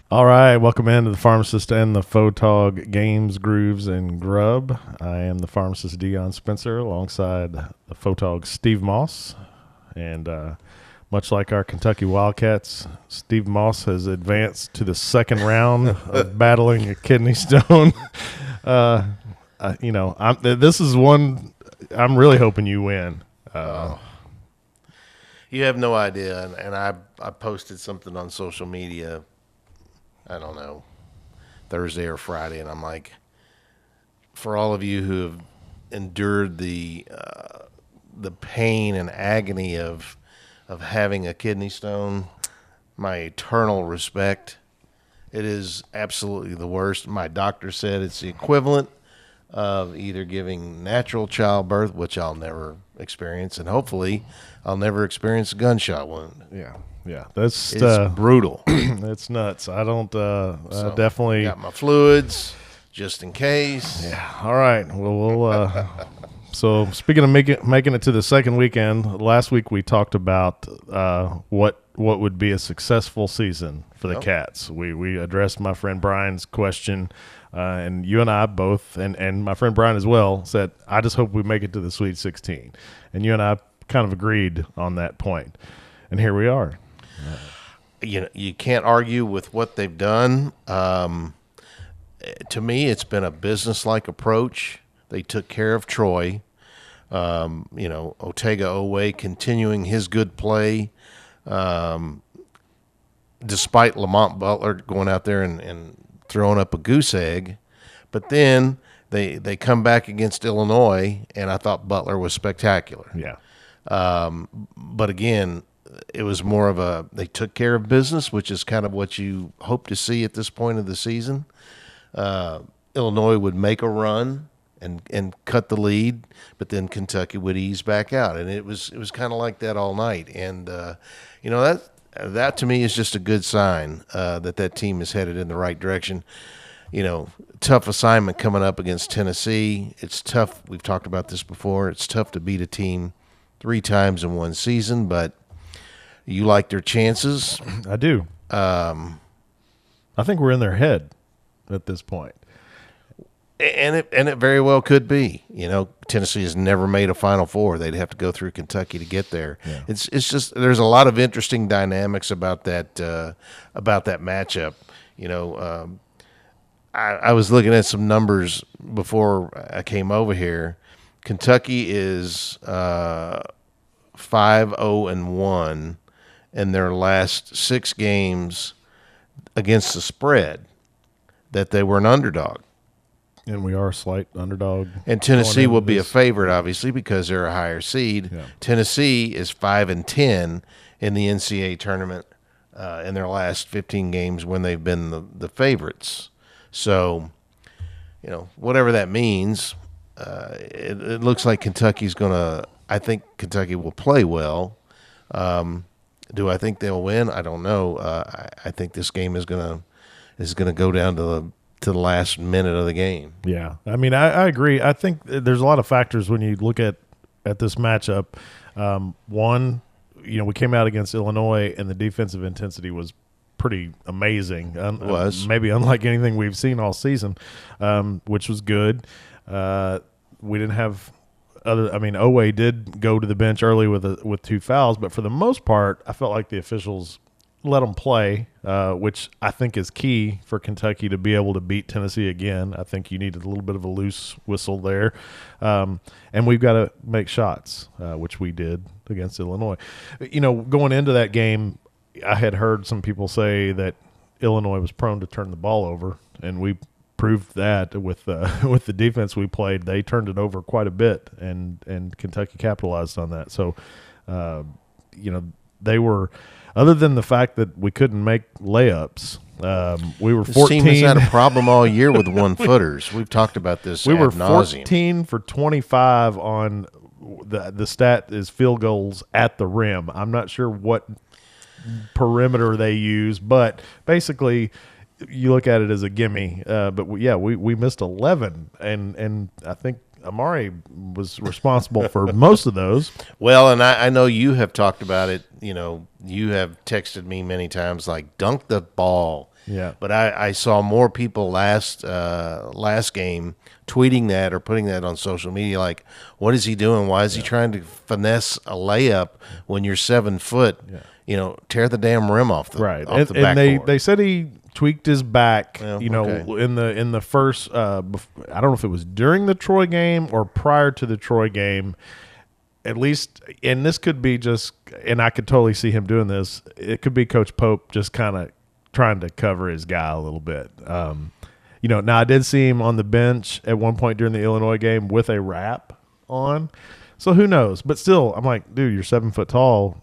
All right, welcome into the Pharmacist and the Photog Games, Grooves, and Grub. I am the pharmacist Dion Spencer alongside the Photog Steve Moss. And much like our Kentucky Wildcats, Steve Moss has advanced to the second round of battling a kidney stone. This is one I'm really hoping you win. You have no idea, and I posted something on social media, I don't know, Thursday or Friday, and I'm like, for all of you who have endured the pain and agony of having a kidney stone, my eternal respect. It is absolutely the worst. My doctor said it's the equivalent of either giving natural childbirth, which I'll never experience, and hopefully I'll never experience a gunshot wound. Yeah, it's brutal. It's nuts. I don't. So, definitely got my fluids just in case. Yeah. All right. Well, we'll. So speaking of making it to the second weekend, last week we talked about what would be a successful season for the Cats. We addressed my friend Brian's question, and you and I both, and my friend Brian as well, said, I just hope we make it to the Sweet 16. And you and I kind of agreed on that point. And here we are. You can't argue with what they've done. To me, it's been a business-like approach. They took care of Troy. Otega-Owe continuing his good play, despite Lamont Butler going out there and throwing up a goose egg. But then they come back against Illinois, and I thought Butler was spectacular. Yeah. But again, it was more of they took care of business, which is kind of what you hope to see at this point of the season. Illinois would make a run and cut the lead, but then Kentucky would ease back out, and it was kind of like that all night. And that to me is just a good sign that team is headed in the right direction. Tough assignment coming up against Tennessee. It's tough. We've talked about this before. It's tough to beat a team 3 times in one season, but you like their chances. I do. I think we're in their head at this point. And it very well could be. Tennessee has never made a Final Four. They'd have to go through Kentucky to get there. Yeah. It's just there's a lot of interesting dynamics about that matchup. I was looking at some numbers before I came over here. Kentucky is 5-0-1 in their last 6 games against the spread that they were an underdog. And we are a slight underdog. And Tennessee will be a favorite, obviously, because they're a higher seed. Yeah. Tennessee is 5-10 in the NCAA tournament in their last 15 games when they've been the favorites. So, whatever that means, it looks like Kentucky's going to – I think Kentucky will play well. Do I think they'll win? I don't know. I think this game is going to go down to the last minute of the game. Yeah. I mean, I agree. I think there's a lot of factors when you look at this matchup. One, we came out against Illinois, and the defensive intensity was pretty amazing. It was. Maybe unlike anything we've seen all season, which was good. We didn't have Owe did go to the bench early with 2 fouls, but for the most part, I felt like the officials let them play, which I think is key for Kentucky to be able to beat Tennessee again. I think you needed a little bit of a loose whistle there. And we've got to make shots, which we did against Illinois. Going into that game, I had heard some people say that Illinois was prone to turn the ball over, and we proved that with the defense we played. They turned it over quite a bit, and Kentucky capitalized on that. So, they were – other than the fact that we couldn't make layups, we were 14. This team has had a problem all year with one-footers. We've talked about this We were ad nauseum. 14 for 25 on the stat is field goals at the rim. I'm not sure what perimeter they use, but basically you look at it as a gimme. But we missed 11, and I think Amari was responsible for most of those. Well, and I know you have talked about it. You have texted me many times, like, dunk the ball. Yeah. But I saw more people last game tweeting that or putting that on social media, like, what is he doing? Why is he trying to finesse a layup when you're 7 foot? Yeah. You know, tear the damn rim off the Right. off the And backboard. they said he tweaked his back, Well, okay. in the first I don't know if it was during the Troy game or prior to the Troy game. At least, and this could be just, and I could totally see him doing this. It could be Coach Pope just kind of trying to cover his guy a little bit. Now I did see him on the bench at one point during the Illinois game with a wrap on. So who knows? But still, I'm like, dude, you're 7 foot tall.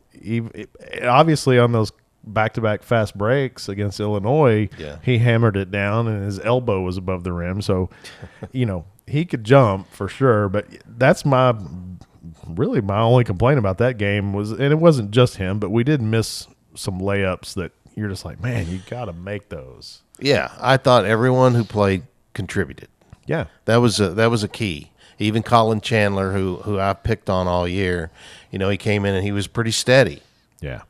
Obviously, on those back-to-back fast breaks against Illinois, he hammered it down, and his elbow was above the rim. So, he could jump for sure. But that's my only complaint about that game was, and it wasn't just him, but we did miss some layups that you're just like, man, you got to make those. Yeah, I thought everyone who played contributed. Yeah, that was a key. Even Colin Chandler, who I picked on all year, he came in and he was pretty steady. Yeah,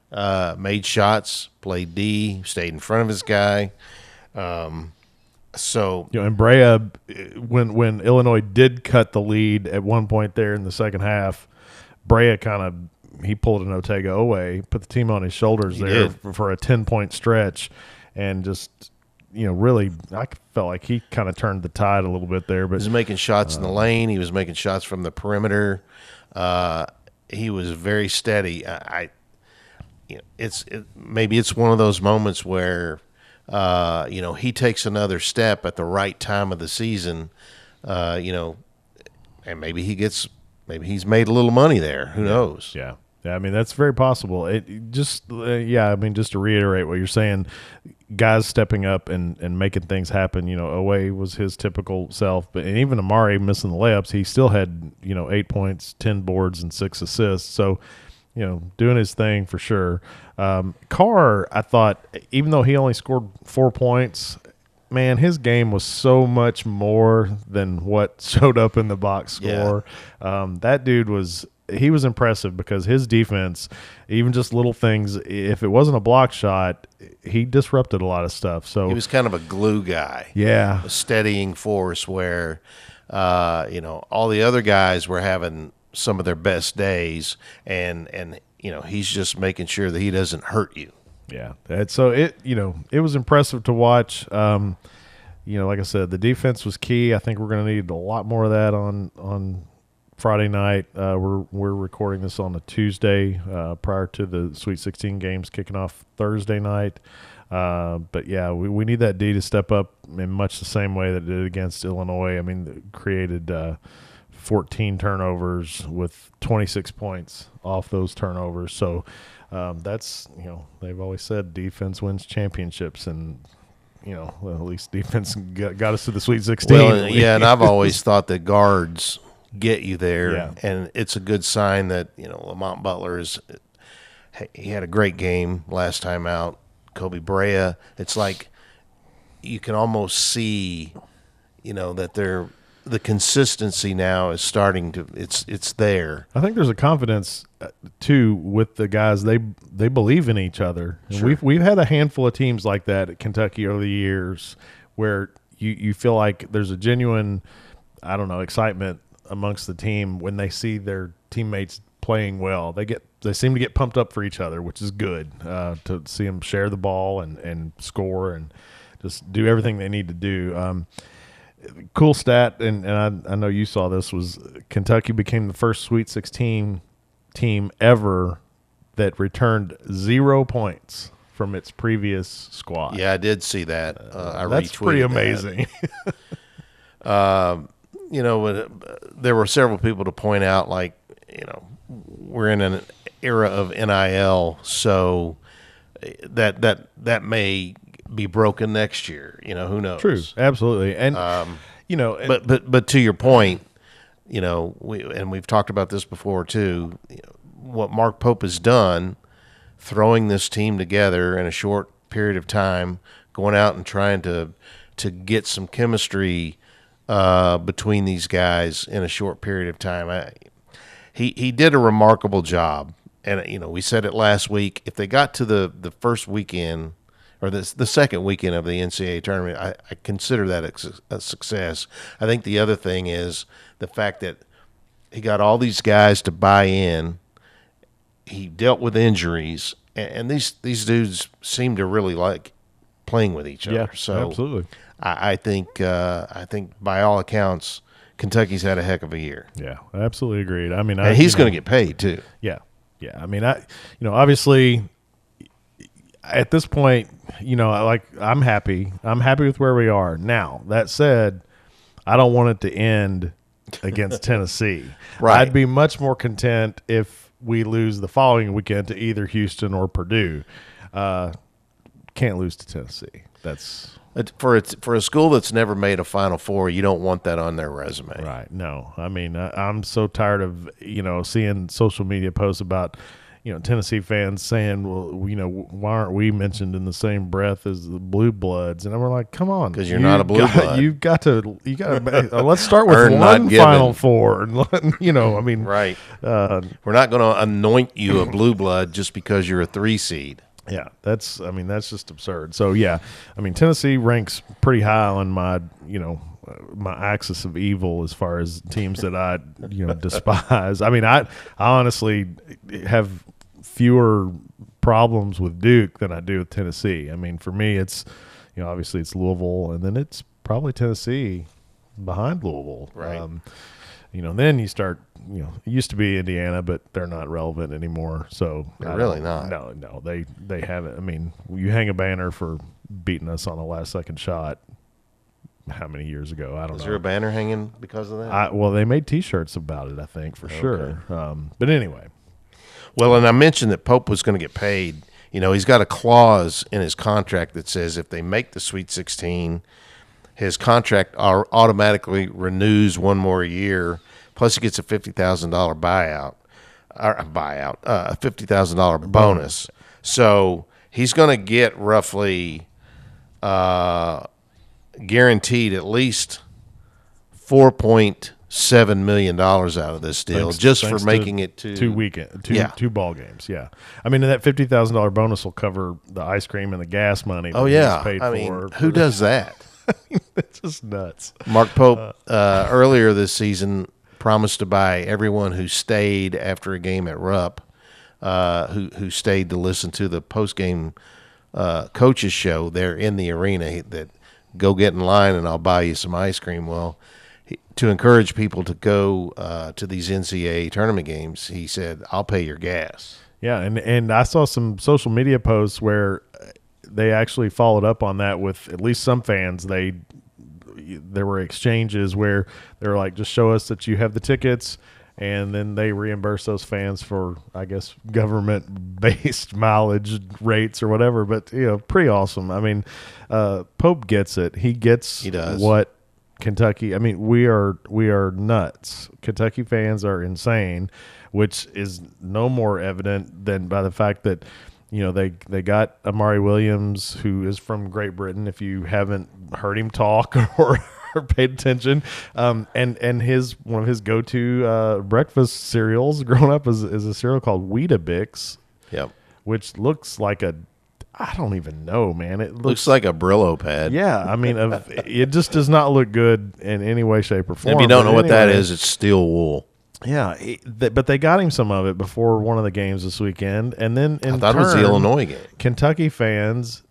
made shots, played D, stayed in front of his guy. So and Brea, when Illinois did cut the lead at one point there in the second half, Brea he pulled an Otega away, put the team on his shoulders for a 10-point stretch, and just really, I felt like he kind of turned the tide a little bit there. But he was making shots in the lane. He was making shots from the perimeter. He was very steady. Maybe it's one of those moments where he takes another step at the right time of the season. And maybe he's made a little money there. Who knows? Yeah. I mean, that's very possible. Just to reiterate what you're saying, guys stepping up and making things happen. Owe was his typical self, and even Amari missing the layups, he still had 8 points, 10 boards, and 6 assists. So, doing his thing for sure. Carr, I thought, even though he only scored 4 points, man, his game was so much more than what showed up in the box score. Yeah. That dude was impressive because his defense, even just little things, if it wasn't a block shot, he disrupted a lot of stuff. So he was kind of a glue guy. Yeah. A steadying force where, all the other guys were having some of their best days, and he's just making sure that he doesn't hurt you. Yeah. So it was impressive to watch. Like I said, the defense was key. I think we're going to need a lot more of that on Friday night. We're recording this on a Tuesday prior to the Sweet 16 games kicking off Thursday night. But yeah, we need that D to step up in much the same way that it did against Illinois. I mean, created 14 turnovers with 26 points off those turnovers. So that's, they've always said defense wins championships, and at least defense got us to the Sweet 16. Well, yeah, and I've always thought that guards get you there, yeah. And it's a good sign that Lamont Butler he had a great game last time out. Kobe Brea, it's like you can almost see that the consistency now is starting to it's there. I think there's a confidence too with the guys. They believe in each other. Sure. We've had a handful of teams like that at Kentucky over the years where you feel like there's a genuine, excitement amongst the team when they see their teammates playing well. They seem to get pumped up for each other, which is good to see them share the ball and score and just do everything they need to do. Cool stat, and I know you saw this, was Kentucky became the first Sweet 16 team ever that returned 0 points from its previous squad. Yeah, I did see that. That's pretty amazing. There were several people to point out, like, we're in an era of NIL, so that may be broken next year. Who knows? True, absolutely, and but to your point, we've talked about this before too. What Mark Pope has done, throwing this team together in a short period of time, going out and trying to get some chemistry between these guys in a short period of time. He did a remarkable job, and we said it last week. If they got to the first weekend or the second weekend of the NCAA tournament, I consider that a success. I think the other thing is the fact that he got all these guys to buy in. He dealt with injuries, and these dudes seem to really like playing with each other. Yeah, so absolutely. I think by all accounts, Kentucky's had a heck of a year. Yeah, absolutely agreed. I mean, and he's going to get paid too. Yeah. I mean, obviously, at this point, I'm happy. I'm happy with where we are now. That said, I don't want it to end against Tennessee. Right. I'd be much more content if we lose the following weekend to either Houston or Purdue. Can't lose to Tennessee. That's for a school that's never made a Final Four. You don't want that on their resume, right? No, I mean, I'm so tired of seeing social media posts about Tennessee fans saying, well, why aren't we mentioned in the same breath as the Blue Bloods? And we're like, come on, because you're not a Blue Blood. You got to. Let's start with one Final Four, and I mean, right. We're not going to anoint you a Blue Blood just because you're a 3 seed. Yeah, that's just absurd. So yeah, I mean, Tennessee ranks pretty high on my my axis of evil as far as teams that I despise. I mean, I honestly have fewer problems with Duke than I do with Tennessee. I mean, for me, it's obviously it's Louisville, and then it's probably Tennessee behind Louisville. Right. Then you start. It used to be Indiana, but they're not relevant anymore. So they're really not. No, they haven't. I mean, you hang a banner for beating us on a last-second shot. How many years ago? I don't know. Is there a banner hanging because of that? Well, they made T-shirts about it, I think, for sure. But anyway. Well, and I mentioned that Pope was going to get paid. He's got a clause in his contract that says if they make the Sweet 16, his contract automatically renews one more year. Plus, he gets a $50,000 buyout, a $50,000 bonus. So he's going to get roughly guaranteed at least $4.7 million out of this deal thanks for making it to two ball games. Yeah, I mean, that $50,000 bonus will cover the ice cream and the gas money. Oh yeah, who does that? It's just nuts. Mark Pope earlier this season promised to buy everyone who stayed after a game at Rupp, who stayed to listen to the post-game coaches show there in the arena, that go get in line and I'll buy you some ice cream. Well, to encourage people to go to these NCAA tournament games, he said, I'll pay your gas. Yeah, and I saw some social media posts where they actually followed up on that with at least some fans. There were exchanges where they were like, just show us that you have the tickets, and then they reimburse those fans for, I guess, government-based mileage rates or whatever. But, pretty awesome. I mean, Pope gets it. He does. What Kentucky – I mean, we are nuts. Kentucky fans are insane, which is no more evident than by the fact that – they got Amari Williams, who is from Great Britain, if you haven't heard him talk or paid attention. And one of his go-to breakfast cereals growing up is a cereal called Weetabix. Yep. Which looks like I don't even know, man. It looks like a Brillo pad. Yeah, I mean, it just does not look good in any way, shape, or form. If you don't know what that is, it's steel wool. Yeah, but they got him some of it before one of the games this weekend, and then I thought it was the Illinois game. Kentucky fans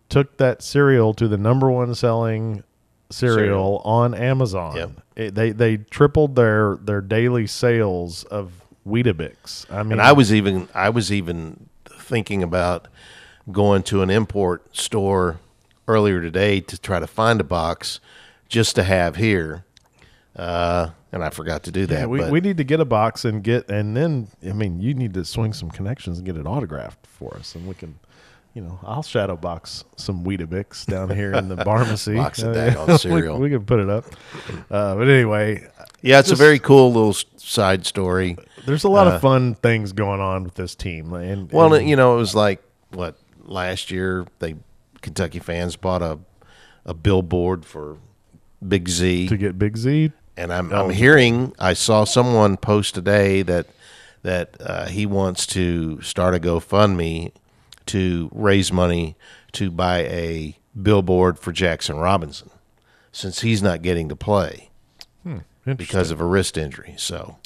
took that cereal to the number one selling cereal on Amazon. Yep. They tripled their daily sales of Weetabix. I mean, and I was even thinking about going to an import store earlier today to try to find a box just to have here. And I forgot to do that. Yeah, we need to get a box and then I mean, you need to swing some connections and get it autographed for us, and we can, I'll shadow box some Weetabix down here in the pharmacy. Box of that on cereal. we can put it up. But anyway, yeah, it's a very cool little side story. There's a lot of fun things going on with this team, and it was like last year Kentucky fans bought a billboard for Big Z to get Big Z. And I'm hearing, I saw someone post today that he wants to start a GoFundMe to raise money to buy a billboard for Jackson Robinson, since he's not getting to play because of a wrist injury. So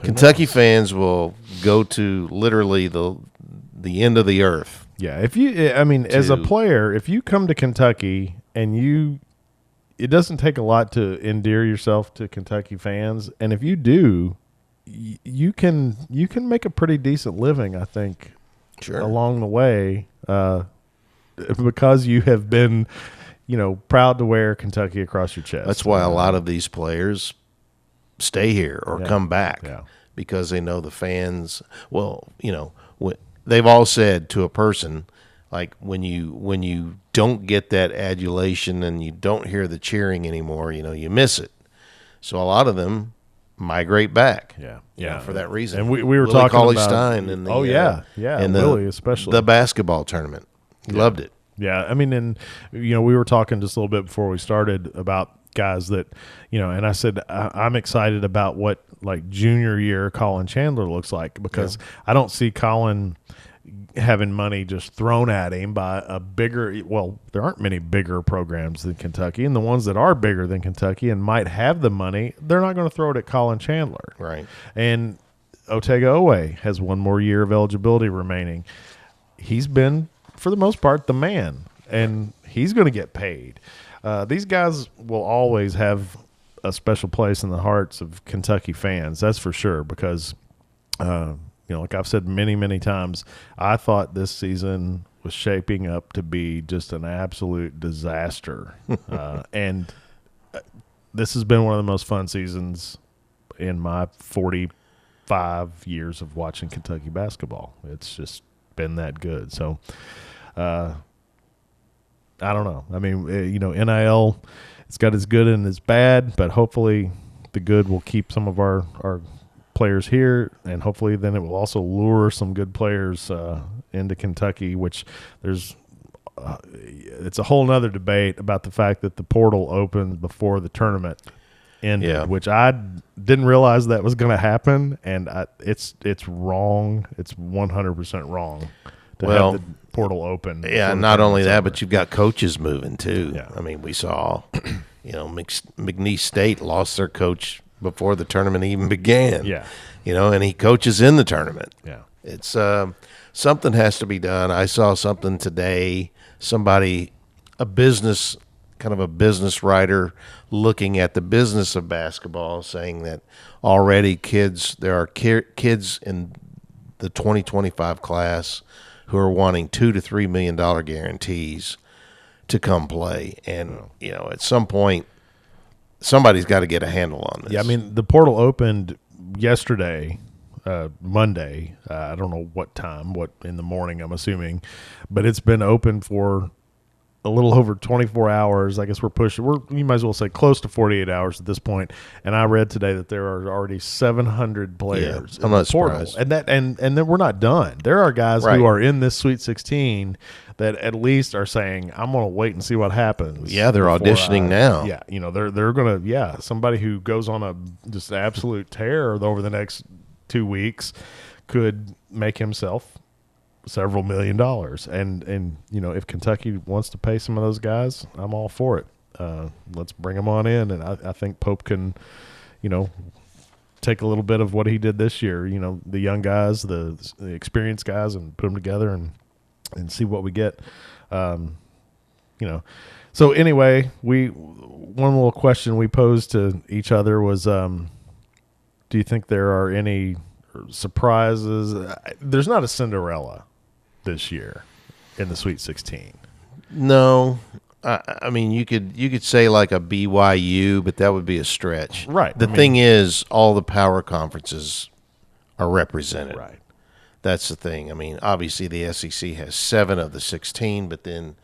Kentucky fans will go to literally the end of the earth. Yeah, as a player, if you come to Kentucky and it doesn't take a lot to endear yourself to Kentucky fans, and if you do, you can make a pretty decent living, I think, along the way, because you have been, proud to wear Kentucky across your chest. That's why a lot of these players stay here or come back because they know the fans. Well, they've all said to a person, like when you don't get that adulation and you don't hear the cheering anymore, you miss it. So a lot of them migrate back. For that reason. And we were Willie talking Cauley-Stein about. And Willie especially the basketball tournament. He loved it. Yeah, and we were talking just a little bit before we started about guys that, and I said I'm excited about what like junior year Colin Chandler looks like, because I don't see Colin having money just thrown at him by a bigger, there aren't many bigger programs than Kentucky, and the ones that are bigger than Kentucky and might have the money, they're not going to throw it at Colin Chandler. Right. And Otega Owe has one more year of eligibility remaining. He's been, for the most part, the man, and he's going to get paid. These guys will always have a special place in the hearts of Kentucky fans, that's for sure, because like I've said many, many times, I thought this season was shaping up to be just an absolute disaster. And this has been one of the most fun seasons in my 45 years of watching Kentucky basketball. It's just been that good. So, I don't know. I mean, NIL, it's got its good and its bad, but hopefully the good will keep some of our players here, and hopefully then it will also lure some good players into Kentucky, which it's a whole nother debate about the fact that the portal opened before the tournament ended, which I didn't realize that was going to happen, and it's wrong. It's 100% wrong to have the portal open. Yeah, not only that, but you've got coaches moving too. Yeah. I mean, we saw, McNeese State lost their coach before the tournament even began. Yeah. And he coaches in the tournament. Yeah. It's something has to be done. I saw something today, a business writer looking at the business of basketball, saying that already there are kids in the 2025 class who are wanting $2 to $3 million guarantees to come play. And, at some point, somebody's got to get a handle on this. Yeah, I mean, the portal opened yesterday, Monday. I don't know what time, in the morning, I'm assuming. But it's been open for a little over 24 hours. I guess you might as well say close to 48 hours at this point. And I read today that there are already 700 players in the portal. And then we're not done. There are guys who are in this Sweet 16 that at least are saying, I'm going to wait and see what happens. Yeah, they're auditioning now. Yeah, they're going to, somebody who goes on a just absolute tear over the next 2 weeks could make himself several $1 million. And if Kentucky wants to pay some of those guys, I'm all for it. Let's bring them on in. And I think Pope can, take a little bit of what he did this year, the young guys, the experienced guys, and put them together and see what we get. So anyway, one little question we posed to each other was, do you think there are any surprises? There's not a Cinderella this year in the Sweet 16. No. I mean, you could say like a BYU, but that would be a stretch. Right. The thing is, all the power conferences are represented. Right. That's the thing. I mean, obviously the SEC has 7 of the 16, but then,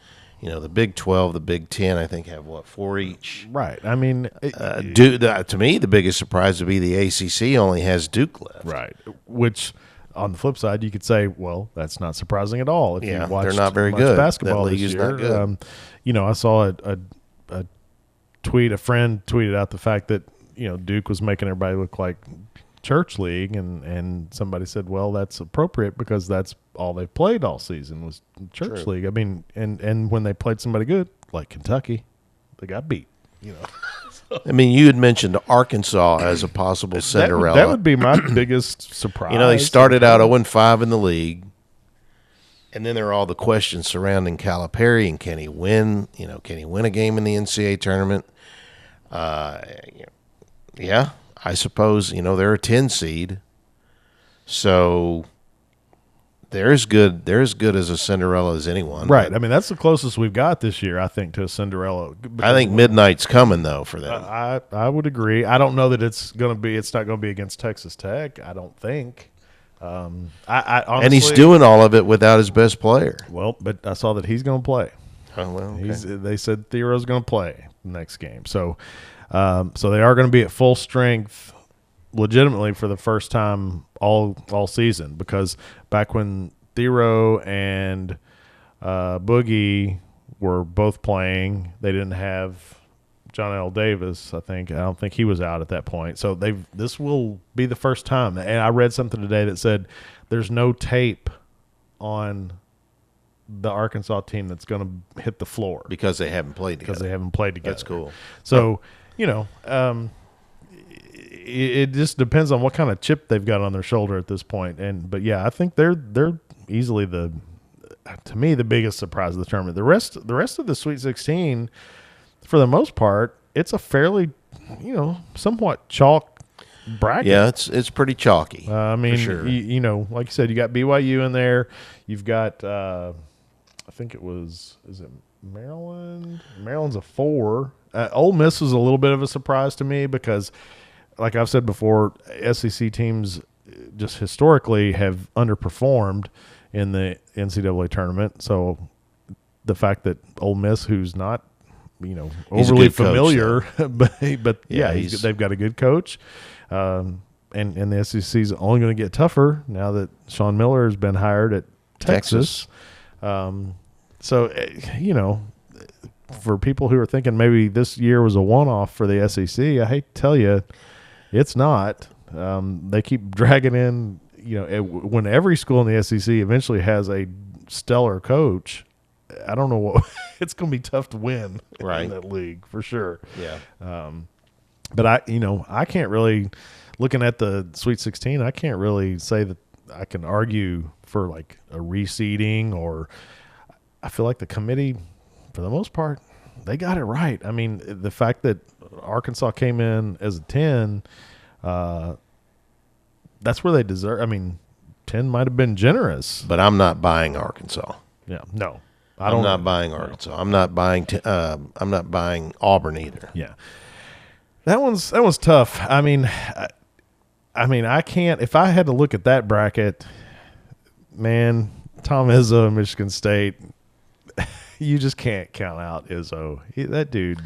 the Big 12, the Big 10, I think have 4 each. Right. I mean, to me, the biggest surprise would be the ACC only has Duke left. Right. Which, on the flip side, you could say, well, that's not surprising at all. If you watched they're not very good. Basketball that league this is year. Not good. I saw a tweet. A friend tweeted out the fact that Duke was making everybody look like church league, and somebody said, well, that's appropriate because that's all they've played all season was church league. I mean, and when they played somebody good like Kentucky, they got beat. I mean, you had mentioned Arkansas as a possible Cinderella. That would be my biggest surprise. They started out 0-5 in the league, and then there are all the questions surrounding Calipari and can he win? Can he win a game in the NCAA tournament? Yeah, I suppose they're a 10 seed, so they're as good as a Cinderella as anyone. Right. I mean, that's the closest we've got this year, I think, to a Cinderella. I think midnight's coming though for them. I would agree. I don't know that it's not going to be against Texas Tech. I don't think. I honestly, and he's doing all of it without his best player. Well, but I saw that he's going to play. Oh well. Okay. They said Thero's going to play next game. So, so they are going to be at full strength, legitimately for the first time all season, because back when Thero and Boogie were both playing, they didn't have John L. Davis. I don't think he was out at that point. So this will be the first time. And I read something today that said there's no tape on the Arkansas team that's going to hit the floor because they haven't played together. That's cool. So it just depends on what kind of chip they've got on their shoulder at this point. But yeah, I think they're easily to me the biggest surprise of the tournament. The rest of the Sweet 16, for the most part, it's a fairly somewhat chalk bracket. Yeah, it's pretty chalky. I mean, for sure. Like you said, you got BYU in there. You've got I think is it Maryland? Maryland's a 4. Ole Miss was a little bit of a surprise to me because, like I've said before, SEC teams just historically have underperformed in the NCAA tournament. So the fact that Ole Miss, who's not overly familiar, but yeah, they've got a good coach, and the SEC is only going to get tougher now that Sean Miller has been hired at Texas. So for people who are thinking maybe this year was a one-off for the SEC, I hate to tell you, it's not. They keep dragging in, when every school in the SEC eventually has a stellar coach, I don't know what it's going to be tough to win in that league for sure. Yeah. But I can't really, looking at the Sweet 16, I can't really say that I can argue for like a reseeding, or I feel like the committee, for the most part, they got it right. I mean, the fact that Arkansas came in as a 10, that's where they deserve. I mean, 10 might have been generous, but I'm not buying Arkansas. Yeah, no, I'm not buying Arkansas. No. I'm not buying Auburn either. Yeah, that one's tough. I mean, I can't. If I had to look at that bracket, man, Tom Izzo and Michigan State, you just can't count out Izzo. That dude.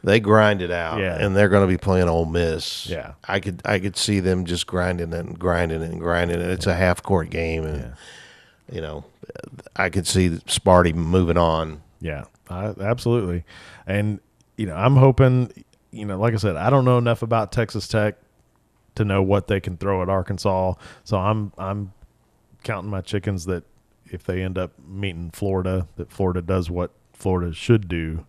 They grind it out, and they're going to be playing Ole Miss. Yeah, I could see them just grinding it. It's a half-court game, and I could see Sparty moving on. Yeah, absolutely. And I'm hoping. Like I said, I don't know enough about Texas Tech to know what they can throw at Arkansas. So I'm counting my chickens that if they end up meeting Florida, that Florida does what Florida should do.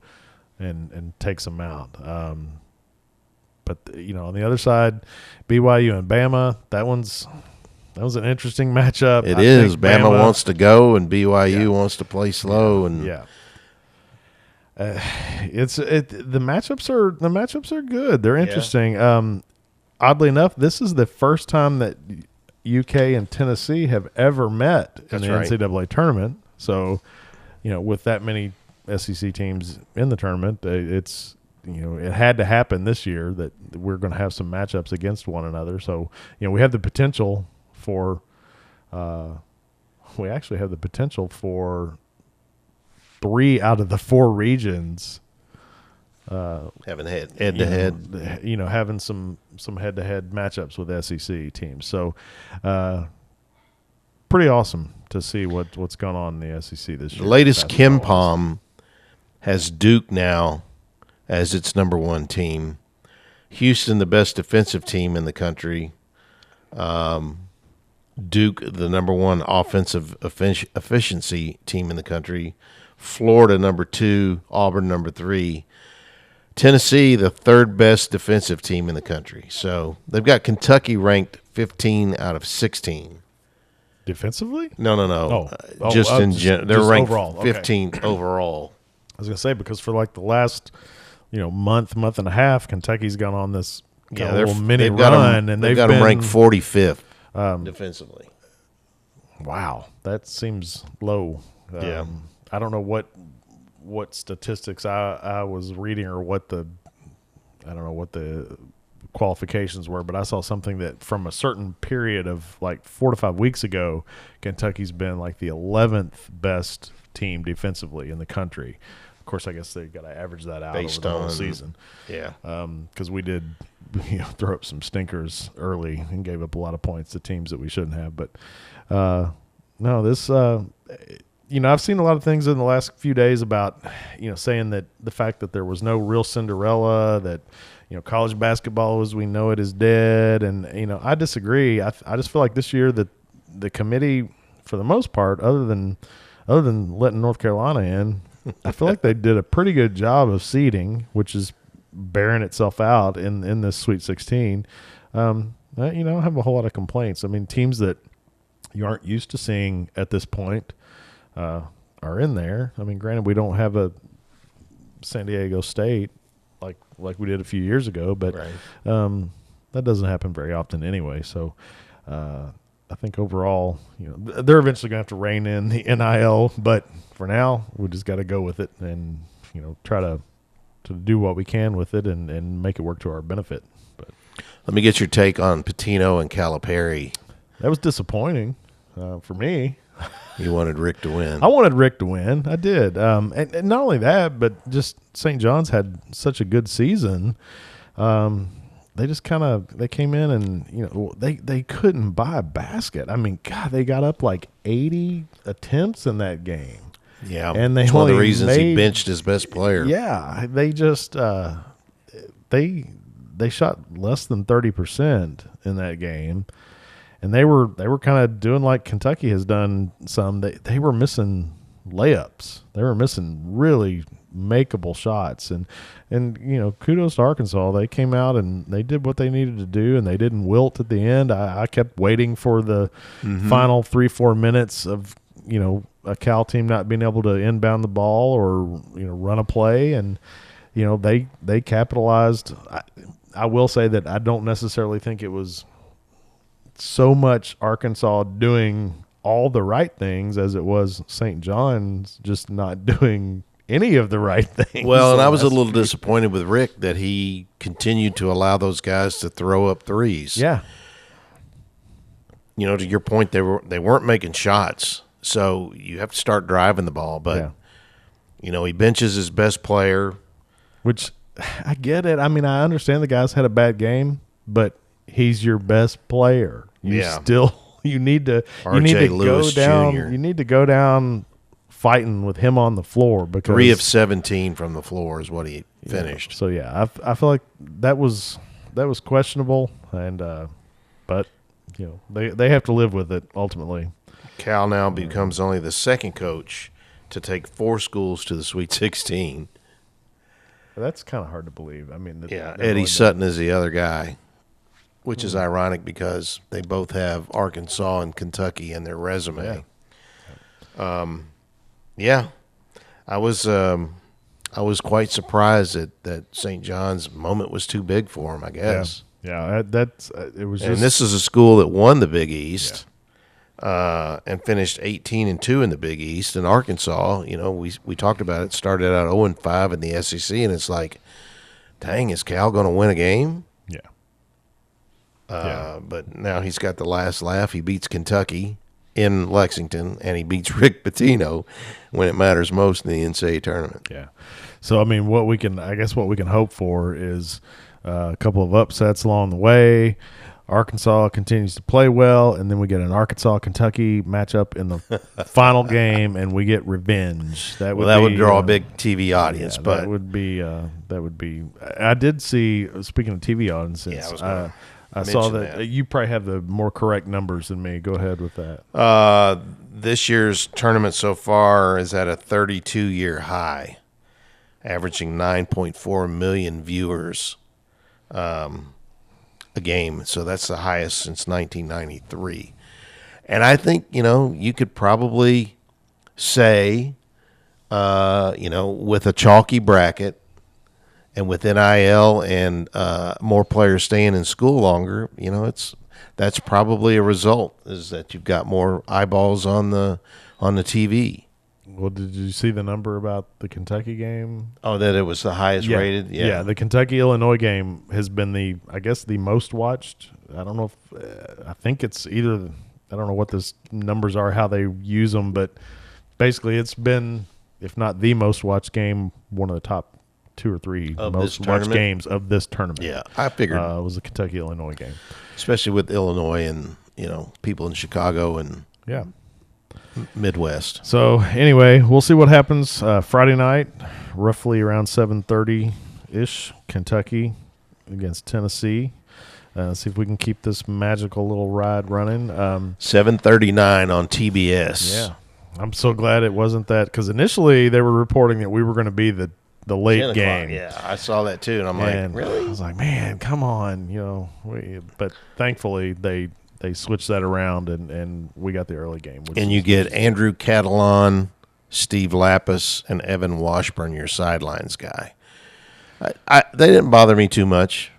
And takes them out. But on the other side, BYU and Bama, that was an interesting matchup. It is. Bama wants to go, and BYU wants to play slow, and the matchups are good. They're interesting. Yeah. Oddly enough, this is the first time that UK and Tennessee have ever met in the NCAA tournament. So, with that many SEC teams in the tournament, it's it had to happen this year that we're going to have some matchups against one another. So we have the potential for we actually have the potential for 3 out of the 4 regions having head to head, having some head to head matchups with SEC teams. So pretty awesome to see what's going on in the SEC this year. The latest Kim Pom has Duke now as its number 1 team. Houston, the best defensive team in the country. Duke, the number one offensive efficiency team in the country. Florida, number 2. Auburn, number 3. Tennessee, the 3rd best defensive team in the country. So they've got Kentucky ranked 15 out of 16. Defensively? No. Just in general. They're ranked overall. 15th overall. I was going to say, because for like the last month and a half, Kentucky's gone on this little mini run, and they've got been them ranked 45th defensively. Wow, that seems low. I don't know what statistics I was reading or what the qualifications were, but I saw something that from a certain period of like 4 to 5 weeks ago, Kentucky's been like the 11th best team defensively in the country. Of course, I guess they got to average that out based over the on whole season. Yeah, because we did throw up some stinkers early and gave up a lot of points to teams that we shouldn't have. But no, this I've seen a lot of things in the last few days about saying that the fact that there was no real Cinderella, that college basketball as we know it is dead, and I disagree. I just feel like this year that the committee, for the most part, other than letting North Carolina in, I feel like they did a pretty good job of seeding, which is bearing itself out in this Sweet 16. I don't have a whole lot of complaints. I mean, teams that you aren't used to seeing at this point are in there. I mean, granted, we don't have a San Diego State like we did a few years ago, but right. That doesn't happen very often anyway. So I think overall, they're eventually going to have to rein in the NIL, but for now, we just got to go with it and try to do what we can with it and make it work to our benefit. But let me get your take on Pitino and Calipari. That was disappointing for me. You wanted Rick to win. I wanted Rick to win. I did. And not only that, but just St. John's had such a good season. They just they came in and, they couldn't buy a basket. I mean, God, they got up like 80 attempts in that game. Yeah. And it's one of the reasons he benched his best player. Yeah. They just, they shot less than 30% in that game. And they were kind of doing like Kentucky has done some. They were missing layups. They were missing really makeable shots. And kudos to Arkansas. They came out and they did what they needed to do, and they didn't wilt at the end. I kept waiting for the final 3-4 minutes of a Cal team not being able to inbound the ball or run a play, and they capitalized. I will say that I don't necessarily think it was so much Arkansas doing all the right things as it was St. John's just not doing any of the right things. Well, and I was a little disappointed with Rick that he continued to allow those guys to throw up threes. Yeah. To your point, they weren't making shots, so you have to start driving the ball. But he benches his best player, which I get it. I mean, I understand the guys had a bad game, but he's your best player. You need to Lewis go down. Jr. You need to go down fighting with him on the floor, because 3 of 17 from the floor is what he finished. So I feel like that was questionable, and but they have to live with it ultimately. Cal now becomes only the second coach to take 4 schools to the Sweet 16. That's kind of hard to believe. I mean, Eddie Sutton is the other guy, which is ironic because they both have Arkansas and Kentucky in their resume. I was quite surprised that St. John's moment was too big for him, I guess. Yeah, it was. And this is a school that won the Big East and finished 18-2 in the Big East. And Arkansas, we talked about it, started out 0-5 in the SEC, and it's like, dang, is Cal going to win a game? But now he's got the last laugh. He beats Kentucky in Lexington, and he beats Rick Pitino when it matters most in the NCAA tournament. Yeah. So, I mean, what we can hope for is a couple of upsets along the way. Arkansas continues to play well, and then we get an Arkansas-Kentucky matchup in the final game, and we get revenge. That would draw a big TV audience. But that would be. I did see. Speaking of TV audiences, I saw that. You probably have the more correct numbers than me. Go ahead with that. This year's tournament so far is at a 32-year high, averaging 9.4 million viewers a game. So that's the highest since 1993. And I think, you could probably say, with a chalky bracket and with NIL and more players staying in school longer, that's probably a result, is that you've got more eyeballs on the TV. Well, did you see the number about the Kentucky game? Oh, that it was the highest rated? Yeah, the Kentucky-Illinois game has been the most watched. I don't know if I think it's either – I don't know what the numbers are, how they use them, but basically it's been, if not the most watched game, one of the top 2 or 3 most watched games of this tournament. Yeah, I figured. It was the Kentucky-Illinois game. Especially with Illinois and, people in Chicago and Midwest. So, anyway, we'll see what happens Friday night, roughly around 7:30-ish, Kentucky against Tennessee. See if we can keep this magical little ride running. 7:39 on TBS. Yeah. I'm so glad it wasn't that, because initially they were reporting that we were going to be the late game. Yeah, I saw that too, and I'm like, really? I was like, man, come on, but thankfully they switched that around and we got the early game. And you get Andrew Catalan, Steve Lapis, and Evan Washburn, your sidelines guy. They didn't bother me too much.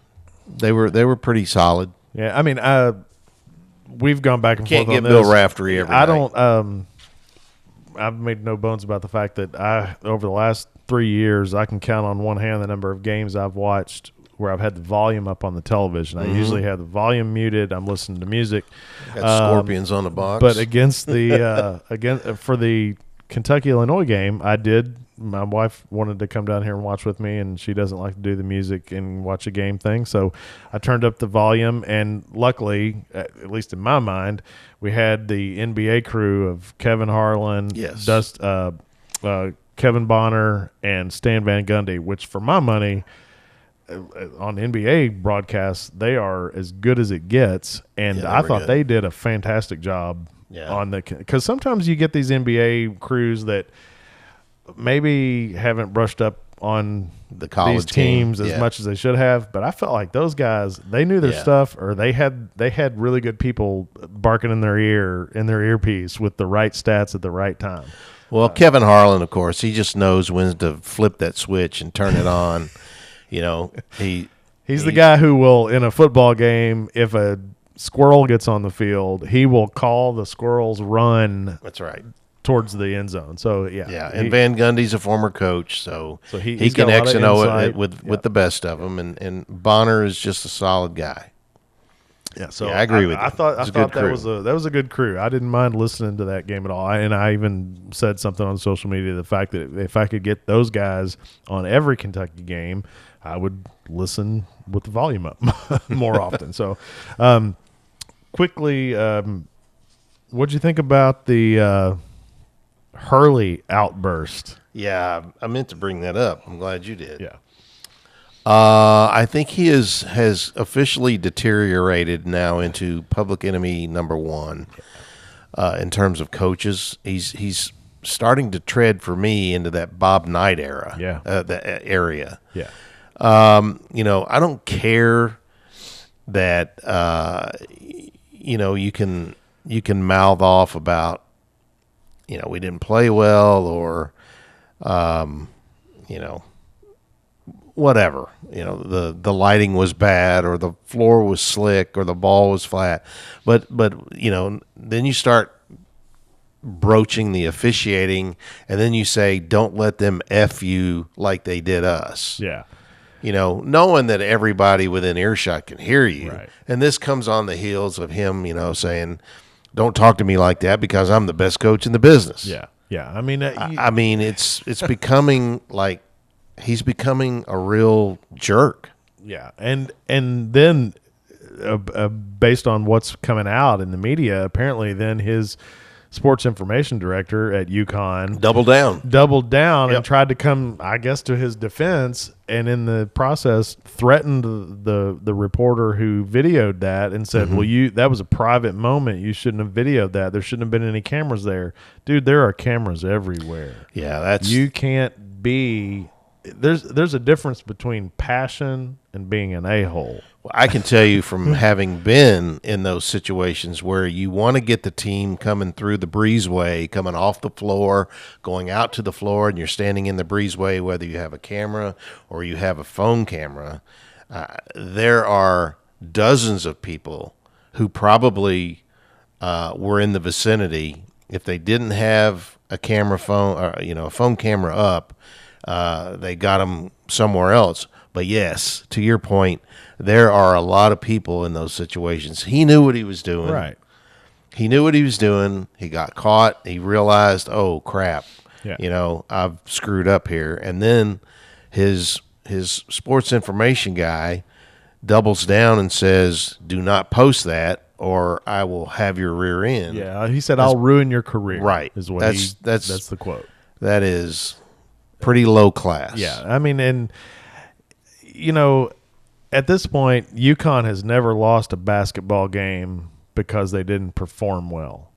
They were pretty solid. Yeah, I mean, we've gone back and Can't forth on get this. Bill Raftery every night. I don't. I've made no bones about the fact that over the last 3 years, I can count on one hand the number of games I've watched where I've had the volume up on the television. I usually have the volume muted. I'm listening to music. Got Scorpions on the box. But against the for the Kentucky-Illinois game, I did. My wife wanted to come down here and watch with me, and she doesn't like to do the music and watch a game thing. So I turned up the volume, and luckily, at least in my mind, we had the NBA crew of Kevin Harlan, Kevin Bonner, and Stan Van Gundy, which for my money, on NBA broadcasts, they are as good as it gets. And I thought they did a fantastic job on because sometimes you get these NBA crews that maybe haven't brushed up on the college these teams as much as they should have, but I felt like those guys, they knew their stuff, or they had really good people barking in their earpiece with the right stats at the right time. Well, Kevin Harlan, of course, he just knows when to flip that switch and turn it on. He's the guy who will, in a football game, if a squirrel gets on the field, he will call the squirrel's run. That's right. Towards the end zone. So, and Van Gundy's a former coach, so he can X and O it with the best of them, and Bonner is just a solid guy. Yeah, so I agree with you. I thought that was a good crew. I didn't mind listening to that game at all. And I even said something on social media, the fact that if I could get those guys on every Kentucky game, I would listen with the volume up more often. So, quickly, what'd you think about the Hurley outburst? Yeah, I meant to bring that up. I'm glad you did. Yeah. I think he has officially deteriorated now into public enemy number one in terms of coaches. He's starting to tread for me into that Bob Knight era. Yeah. Area. Yeah. I don't care that you can mouth off about we didn't play well or whatever. The lighting was bad or the floor was slick or the ball was flat. But then you start broaching the officiating, and then you say, don't let them F you like they did us. Yeah. Knowing that everybody within earshot can hear you. Right. And this comes on the heels of him, saying, don't talk to me like that because I'm the best coach in the business. Yeah. Yeah. I mean, it's becoming like he's becoming a real jerk. Yeah. And then based on what's coming out in the media, apparently then his sports information director at UConn Doubled down and tried to come, I guess, to his defense, and in the process threatened the reporter who videoed that and said, well, that was a private moment. You shouldn't have videoed that. There shouldn't have been any cameras there. Dude, there are cameras everywhere. Yeah, you can't be – there's a difference between passion and being an a-hole. I can tell you from having been in those situations where you want to get the team coming through the breezeway, coming off the floor, going out to the floor, and you're standing in the breezeway, whether you have a camera or you have a phone camera. There are dozens of people who probably were in the vicinity. If they didn't have a phone camera up, they got them somewhere else. But yes, to your point, there are a lot of people in those situations. He knew what he was doing. Right. He knew what he was doing. He got caught. He realized, oh, crap, Yeah. I've screwed up here. And then his sports information guy doubles down and says, do not post that or I will have your rear end. Yeah, he said, I'll ruin your career. Right. Is what that's the quote. That is pretty low class. Yeah, I mean, and at this point, UConn has never lost a basketball game because they didn't perform well.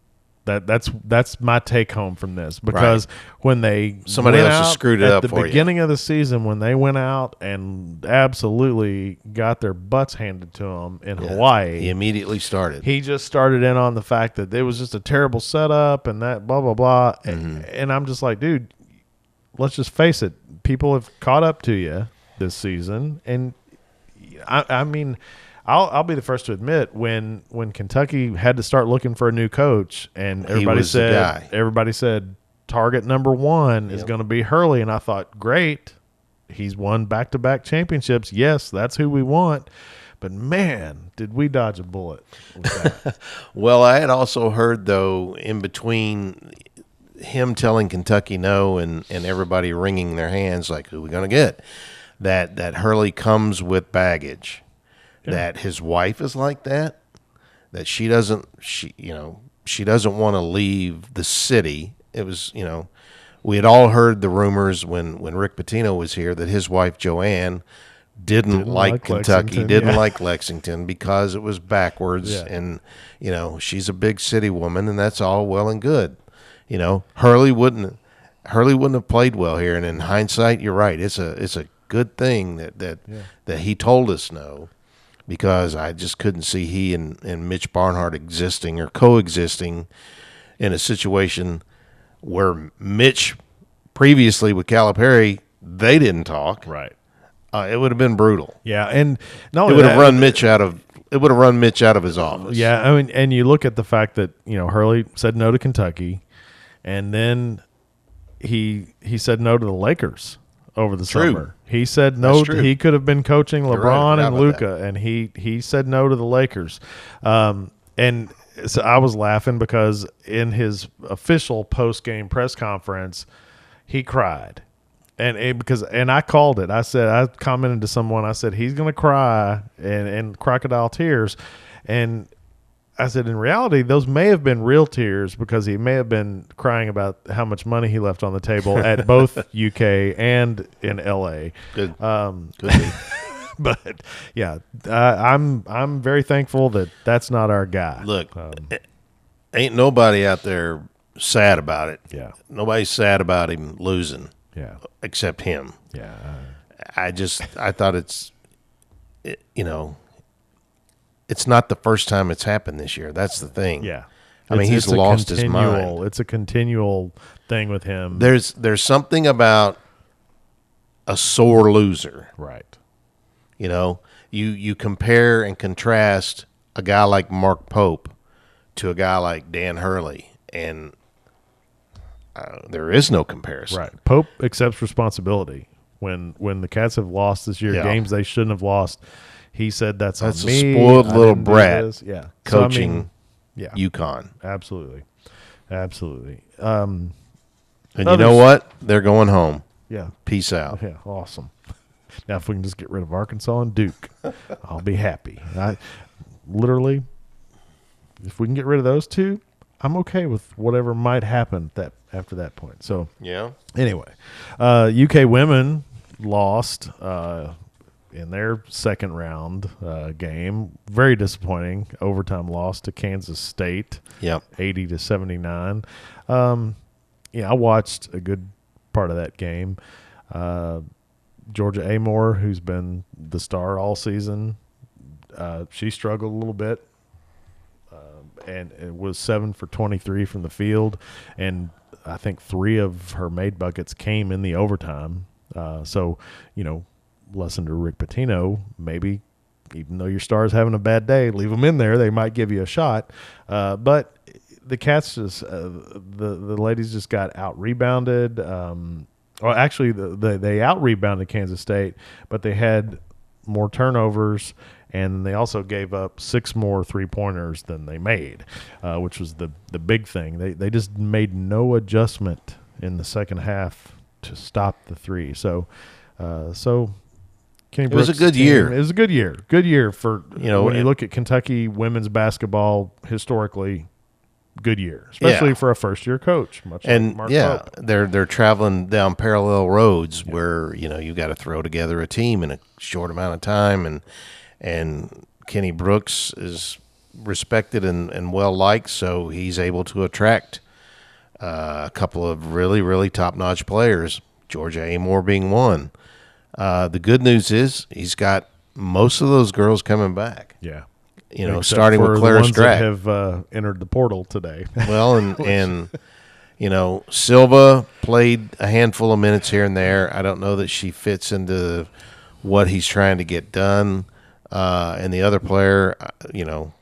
That's my take home from this, because when somebody else has screwed it up at the beginning of the season, when they went out and absolutely got their butts handed to them in Hawaii, he immediately started. He just started in on the fact that it was just a terrible setup and that blah blah blah, and I'm just like, dude, let's just face it, people have caught up to you this season, and I mean, I'll be the first to admit when Kentucky had to start looking for a new coach, and everybody said target number one is going to be Hurley, and I thought, great, he's won back-to-back championships. Yes, that's who we want. But man, did we dodge a bullet with that. Well, I had also heard, though, in between him telling Kentucky no and everybody wringing their hands like, who are we going to get, that Hurley comes with baggage. Yeah. That his wife is like that she doesn't want to leave the city. It was, we had all heard the rumors when Rick Pitino was here that his wife Joanne didn't like Kentucky, didn't like Lexington because it was backwards, and she's a big city woman, and that's all well and good. Hurley wouldn't have played well here, and in hindsight, you're right. It's a good thing that he told us no, because I just couldn't see he and Mitch Barnhart existing or coexisting in a situation where Mitch previously with Calipari, they didn't talk. Right. It would have been brutal. Yeah, and it would have run Mitch out of his office. Yeah, I mean, and you look at the fact that Hurley said no to Kentucky, and then he said no to the Lakers over the summer. He said no. He could have been coaching LeBron and Luka, and he said no to the Lakers. And so I was laughing because in his official post-game press conference, he cried. And I called it. I commented to someone. I said he's going to cry and crocodile tears, and I said in reality those may have been real tears because he may have been crying about how much money he left on the table at both UK and in LA. Good. Could be. But yeah, I'm very thankful that that's not our guy. Look, ain't nobody out there sad about it. Yeah, nobody's sad about him losing. Yeah, except him. Yeah, I thought it's not the first time it's happened this year. That's the thing. Yeah, I mean, he's lost his mind. It's a continual thing with him. There's something about a sore loser. Right. You compare and contrast a guy like Mark Pope to a guy like Dan Hurley, and there is no comparison. Right. Pope accepts responsibility. When the Cats have lost this year, games they shouldn't have lost, he said that's on me. A spoiled little brat. Yeah. Coaching UConn. Absolutely. Absolutely. And you know what? They're going home. Yeah. Peace out. Yeah. Awesome. Now, if we can just get rid of Arkansas and Duke, I'll be happy. Literally, if we can get rid of those two, I'm okay with whatever might happen after that point. So Yeah. anyway, UK women lost in their second round game. Very disappointing overtime loss to Kansas State. Yep. 80-79. I watched a good part of that game. Georgia Amoore, who's been the star all season, she struggled a little bit. And it was 7 for 23 from the field, and I think 3 of her made buckets came in the overtime. So, lesson to Rick Pitino, maybe even though your star's having a bad day, leave them in there. They might give you a shot. But the Cats just the ladies just got out-rebounded. Actually, they out-rebounded Kansas State, but they had more turnovers, and they also gave up 6 more three-pointers than they made, which was the big thing. They just made no adjustment in the second half to stop the three. So Kenny Brooks' It was a good year. It was a good year. Good year for when you it- look at Kentucky women's basketball historically. Good year, especially for a first-year coach. Much like Mark Pope. they're traveling down parallel roads where you got to throw together a team in a short amount of time, and Kenny Brooks is respected and well liked, so he's able to attract a couple of really, really top-notch players. Georgia Amoore being one. The good news is he's got most of those girls coming back. Yeah. Starting Except with for Claire the ones that Strack. have entered the portal today. Well, and Silva played a handful of minutes here and there. I don't know that she fits into what he's trying to get done. And the other player, no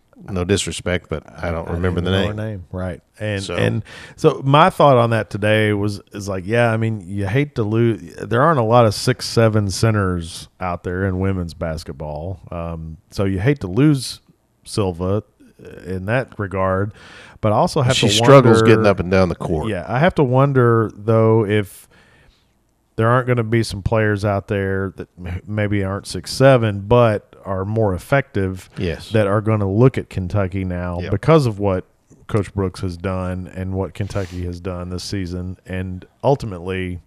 disrespect, but I don't remember the Know her name. name. Right. And So- so my thought on that today is like, you hate to lose. There aren't a lot of 6'7" centers out there in women's basketball. So you hate to lose Silva in that regard, but I also have She to struggles wonder, getting up and down the court. Yeah, I have to wonder though if there aren't going to be some players out there that maybe aren't 6'7", but are more effective. Yes. That are going to look at Kentucky now Yep. because of what Coach Brooks has done and what Kentucky has done this season, and ultimately,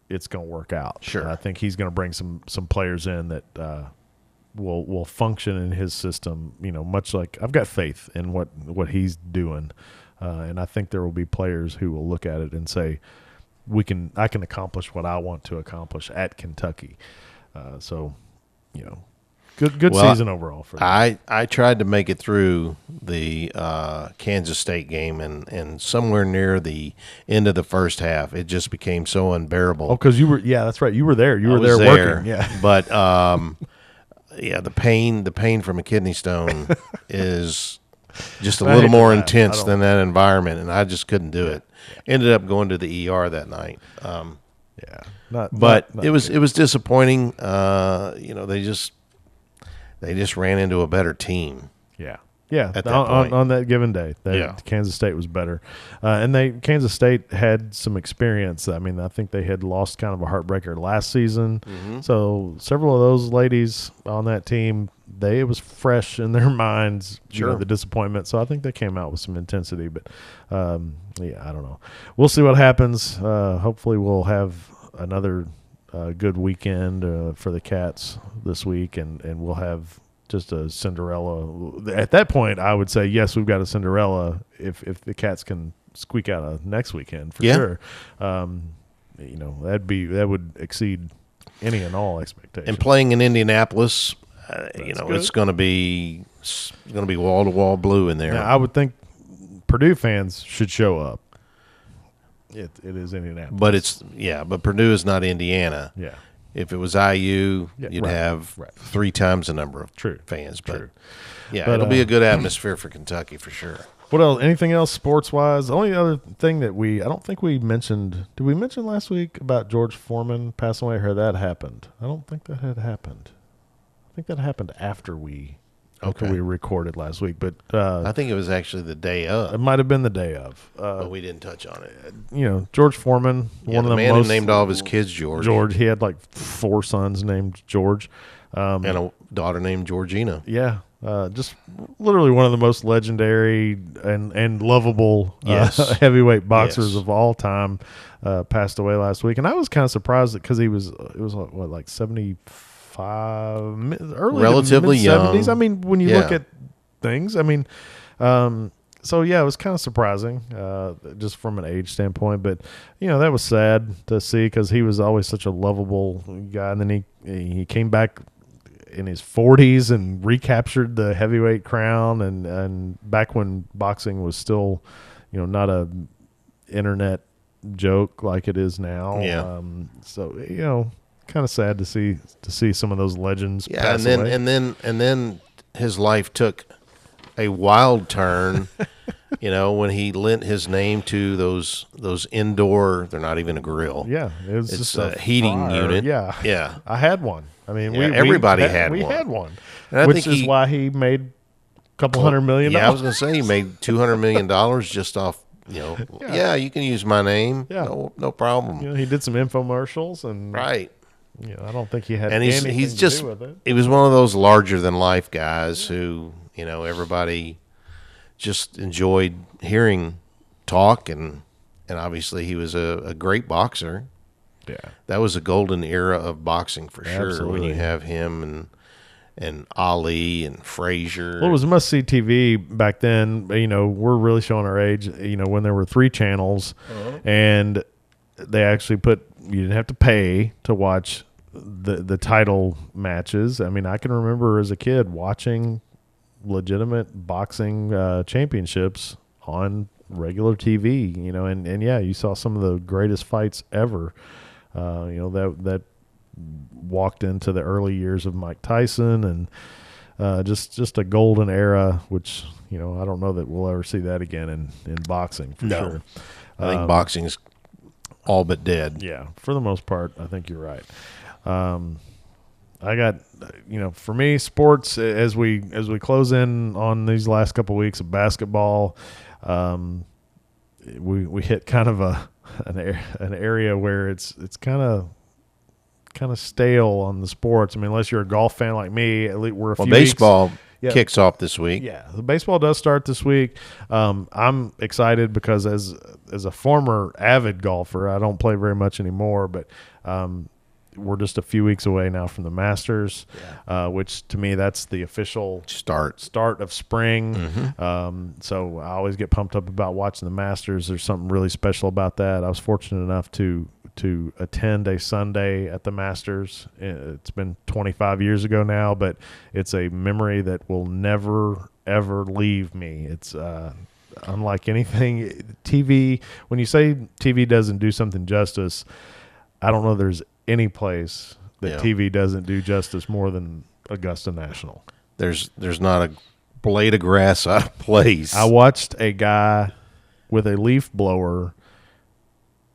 it's going to work out. Sure. And I think he's going to bring some players in that will function in his system. Much like I've got faith in what he's doing, and I think there will be players who will look at it and say, I can accomplish what I want to accomplish at Kentucky. Good season overall for them. I tried to make it through the Kansas State game, and somewhere near the end of the first half, it just became so unbearable. Oh, because you were, that's right. You were there. You were I was there working. Yeah. But the pain from a kidney stone is just a I little hate more that. intense I don't- than that environment, and I just couldn't do it. Ended up going to the ER that night. Yeah. Not It was disappointing. They just ran into a better team. Yeah. Yeah, At that point. on that given day, Yeah. Kansas State was better, and Kansas State had some experience. I mean, I think they had lost kind of a heartbreaker last season, so several of those ladies on that team, it was fresh in their minds. Sure. The disappointment. So I think they came out with some intensity, but I don't know. We'll see what happens. Hopefully, we'll have another good weekend for the Cats this week, and we'll have just a Cinderella. At that point, I would say, yes, we've got a Cinderella if the Cats can squeak out a next weekend for sure. That would exceed any and all expectations. And playing in Indianapolis, good. it's going to be wall to wall blue in there. Now, I would think Purdue fans should show up. It is Indianapolis. But Purdue is not Indiana. Yeah. If it was IU, Yeah, you'd right, have right. 3 times the number of True. fans. True. But But, it'll be a good atmosphere for Kentucky for sure. What else? Anything else sports wise? The only other thing that I don't think we mentioned. Did we mention last week about George Forman passing away? Or that happened? I don't think that had happened. I think that happened after we recorded last week, but I think it was actually the day it of, might have been the day of. but we didn't touch on it. George Forman, Yeah, one the of the man most who named all of his kids George, George. He had like 4 sons named George. and a daughter named Georgina. Yeah. just literally one of the most legendary and lovable Yes. heavyweight boxers Yes. of all time, passed away last week. And I was kind of surprised because it was like 75, early Relatively to mid-70s. young. I mean, when you Yeah. look at things, I mean, so yeah, it was kind of surprising, just from an age standpoint. But that was sad to see because he was always such a lovable guy. And then he came back in his 40s and recaptured the heavyweight crown, and back when boxing was still, not a internet joke like it is now. Yeah. So kind of sad to see some of those legends. Yeah, pass and away. then his life took a wild turn. When he lent his name to those indoor, they're not even a grill. Yeah, it was It's just a heating fryer. unit. Yeah, Yeah. I had one. I mean, Yeah, everybody had we one. had one, And I which think is why he made a couple $100 million. Yeah, I was going to say he made $200 million just off. Yeah, you can use my name. Yeah. No problem. He did some infomercials, and Right. I don't think he had And anything he's to just do with it. he was one of those larger than life guys who everybody just enjoyed hearing talk, and obviously he was a great boxer. Yeah, That was a golden era of boxing for sure. When Absolutely. you have him and Ali and Frazier. well, it was must see TV back then. We're really showing our age. When there were 3 channels, and they actually you didn't have to pay to watch the title matches. I mean, I can remember as a kid watching legitimate boxing championships on regular TV. And yeah, you saw some of the greatest fights ever. That walked into the early years of Mike Tyson, and just a golden era, which I don't know that we'll ever see that again in boxing for No. sure. I think boxing's all but dead. Yeah, for the most part, I think you're right. I got, for me, sports as we close in on these last couple weeks of basketball, we hit kind of an area where it's kind of stale on the sports. I mean, unless you're a golf fan like me, at least we're a few Baseball weeks. Yeah. kicks off this week. Yeah, the baseball does start this week. I'm excited because as a former avid golfer, I don't play very much anymore, but we're just a few weeks away now from the Masters, which to me that's the official Start. of spring. So I always get pumped up about watching the Masters. There's something really special about that. I was fortunate enough to attend a Sunday at the Masters. It's been 25 years ago now, but it's a memory that will never ever leave me. It's unlike anything TV. When you say TV doesn't do something justice, I don't know there's any place that TV doesn't do justice more than Augusta National. There's not a blade of grass out of place. I watched a guy with a leaf blower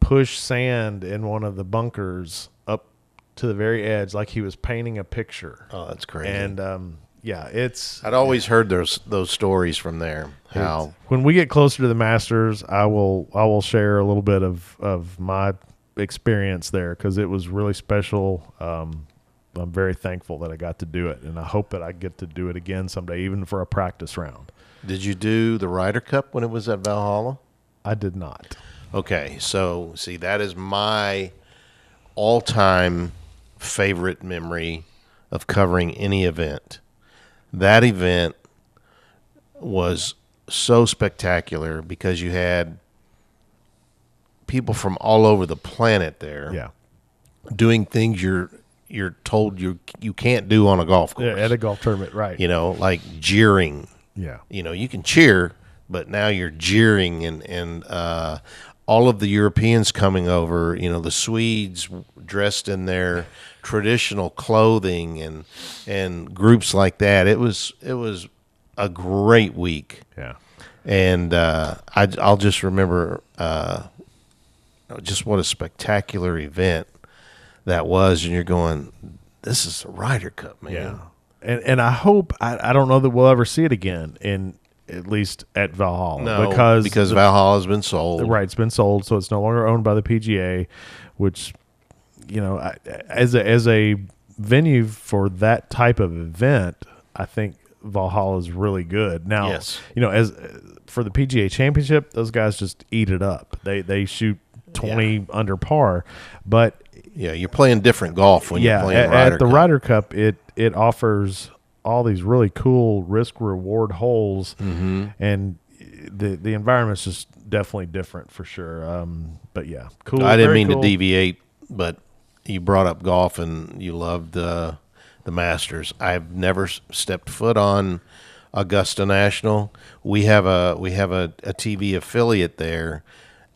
push sand in one of the bunkers up to the very edge like he was painting a picture. Oh, that's crazy. And it's I'd always heard those stories from there. How when we get closer to the Masters, I will share a little bit of my experience there because it was really special. I'm very thankful that I got to do it, and I hope that I get to do it again someday, even for a practice round. did you do the Ryder Cup when it was at Valhalla? I did not. Okay, so see, that is my all-time favorite memory of covering any event. That event was so spectacular because you had people from all over the planet there Yeah. doing things you're told you can't do on a golf course. Yeah, at a golf tournament, right. Like jeering. Yeah. You can cheer, but now you're jeering and all of the Europeans coming over, the Swedes dressed in their traditional clothing and groups like that. It was a great week. Yeah. And I'll just remember just what a spectacular event that was. And you're going, this is the Ryder Cup, man. Yeah. And I hope, I don't know that we'll ever see it again, at least at Valhalla. No, because the, Valhalla's been sold. Right, it's been sold, so it's no longer owned by the PGA, which, as a venue for that type of event, I think Valhalla is really good. Now, Yes. as for the PGA Championship, those guys just eat it up. They shoot 20 under par, but Yeah, you're playing different golf when you're playing Ryder at the Cup. Ryder Cup, it offers all these really cool risk reward holes, and the environment's just definitely different for sure. But yeah, cool. I didn't very mean cool. to deviate, but you brought up golf and you loved the Masters. I've never stepped foot on Augusta National. We have a TV affiliate there,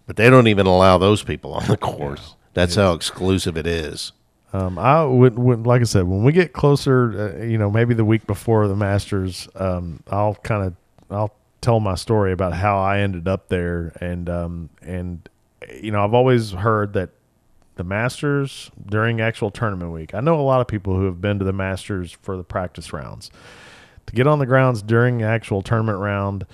but they don't even allow those people on the course. That's how exclusive it is. I would, like I said, when we get closer, maybe the week before the Masters, I'll tell my story about how I ended up there, and I've always heard that the Masters during actual tournament week. I know a lot of people who have been to the Masters for the practice rounds. To get on the grounds during actual tournament round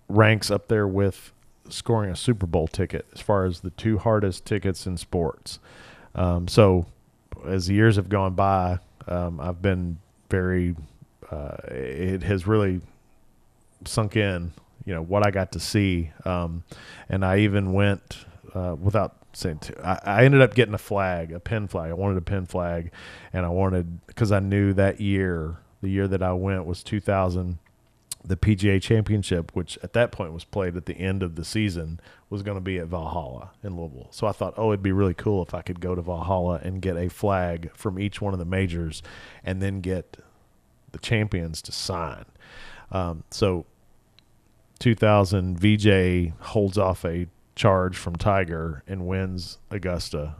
ranks up there with scoring a Super Bowl ticket as far as the two hardest tickets in sports. So as the years have gone by, I've been very it has really sunk in, what I got to see. And I even went without saying I ended up getting a pin flag. I wanted a pin flag, and because I knew that year, the year that I went was 2000. The PGA Championship, which at that point was played at the end of the season, was going to be at Valhalla in Louisville. So I thought, it'd be really cool if I could go to Valhalla and get a flag from each one of the majors and then get the champions to sign. So 2000, VJ holds off a charge from Tiger and wins at Augusta.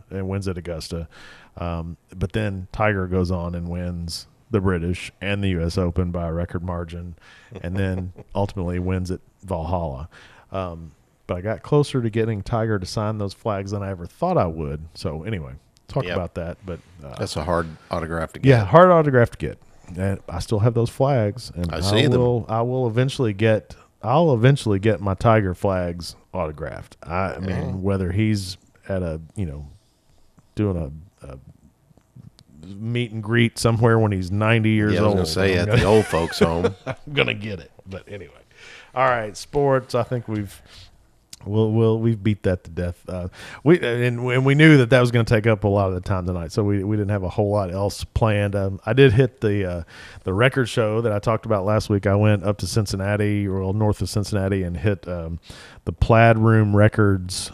But then Tiger goes on and wins the British and the U.S. Open by a record margin, and then ultimately wins at Valhalla. But I got closer to getting Tiger to sign those flags than I ever thought I would. So anyway, talk about that. But that's a hard autograph to get. Yeah, hard autograph to get. And I still have those flags, and I see them. I will eventually get. I'll eventually get my Tiger flags autographed. I mean, whether he's at doing a meet and greet somewhere when he's 90 years old. I was going to say at the old folks' home. I'm going to get it. But anyway. All right, sports. I think we've beat that to death. We knew that was going to take up a lot of the time tonight, so we didn't have a whole lot else planned. I did hit the record show that I talked about last week. I went up to Cincinnati, or north of Cincinnati, and hit the Plaid Room Records,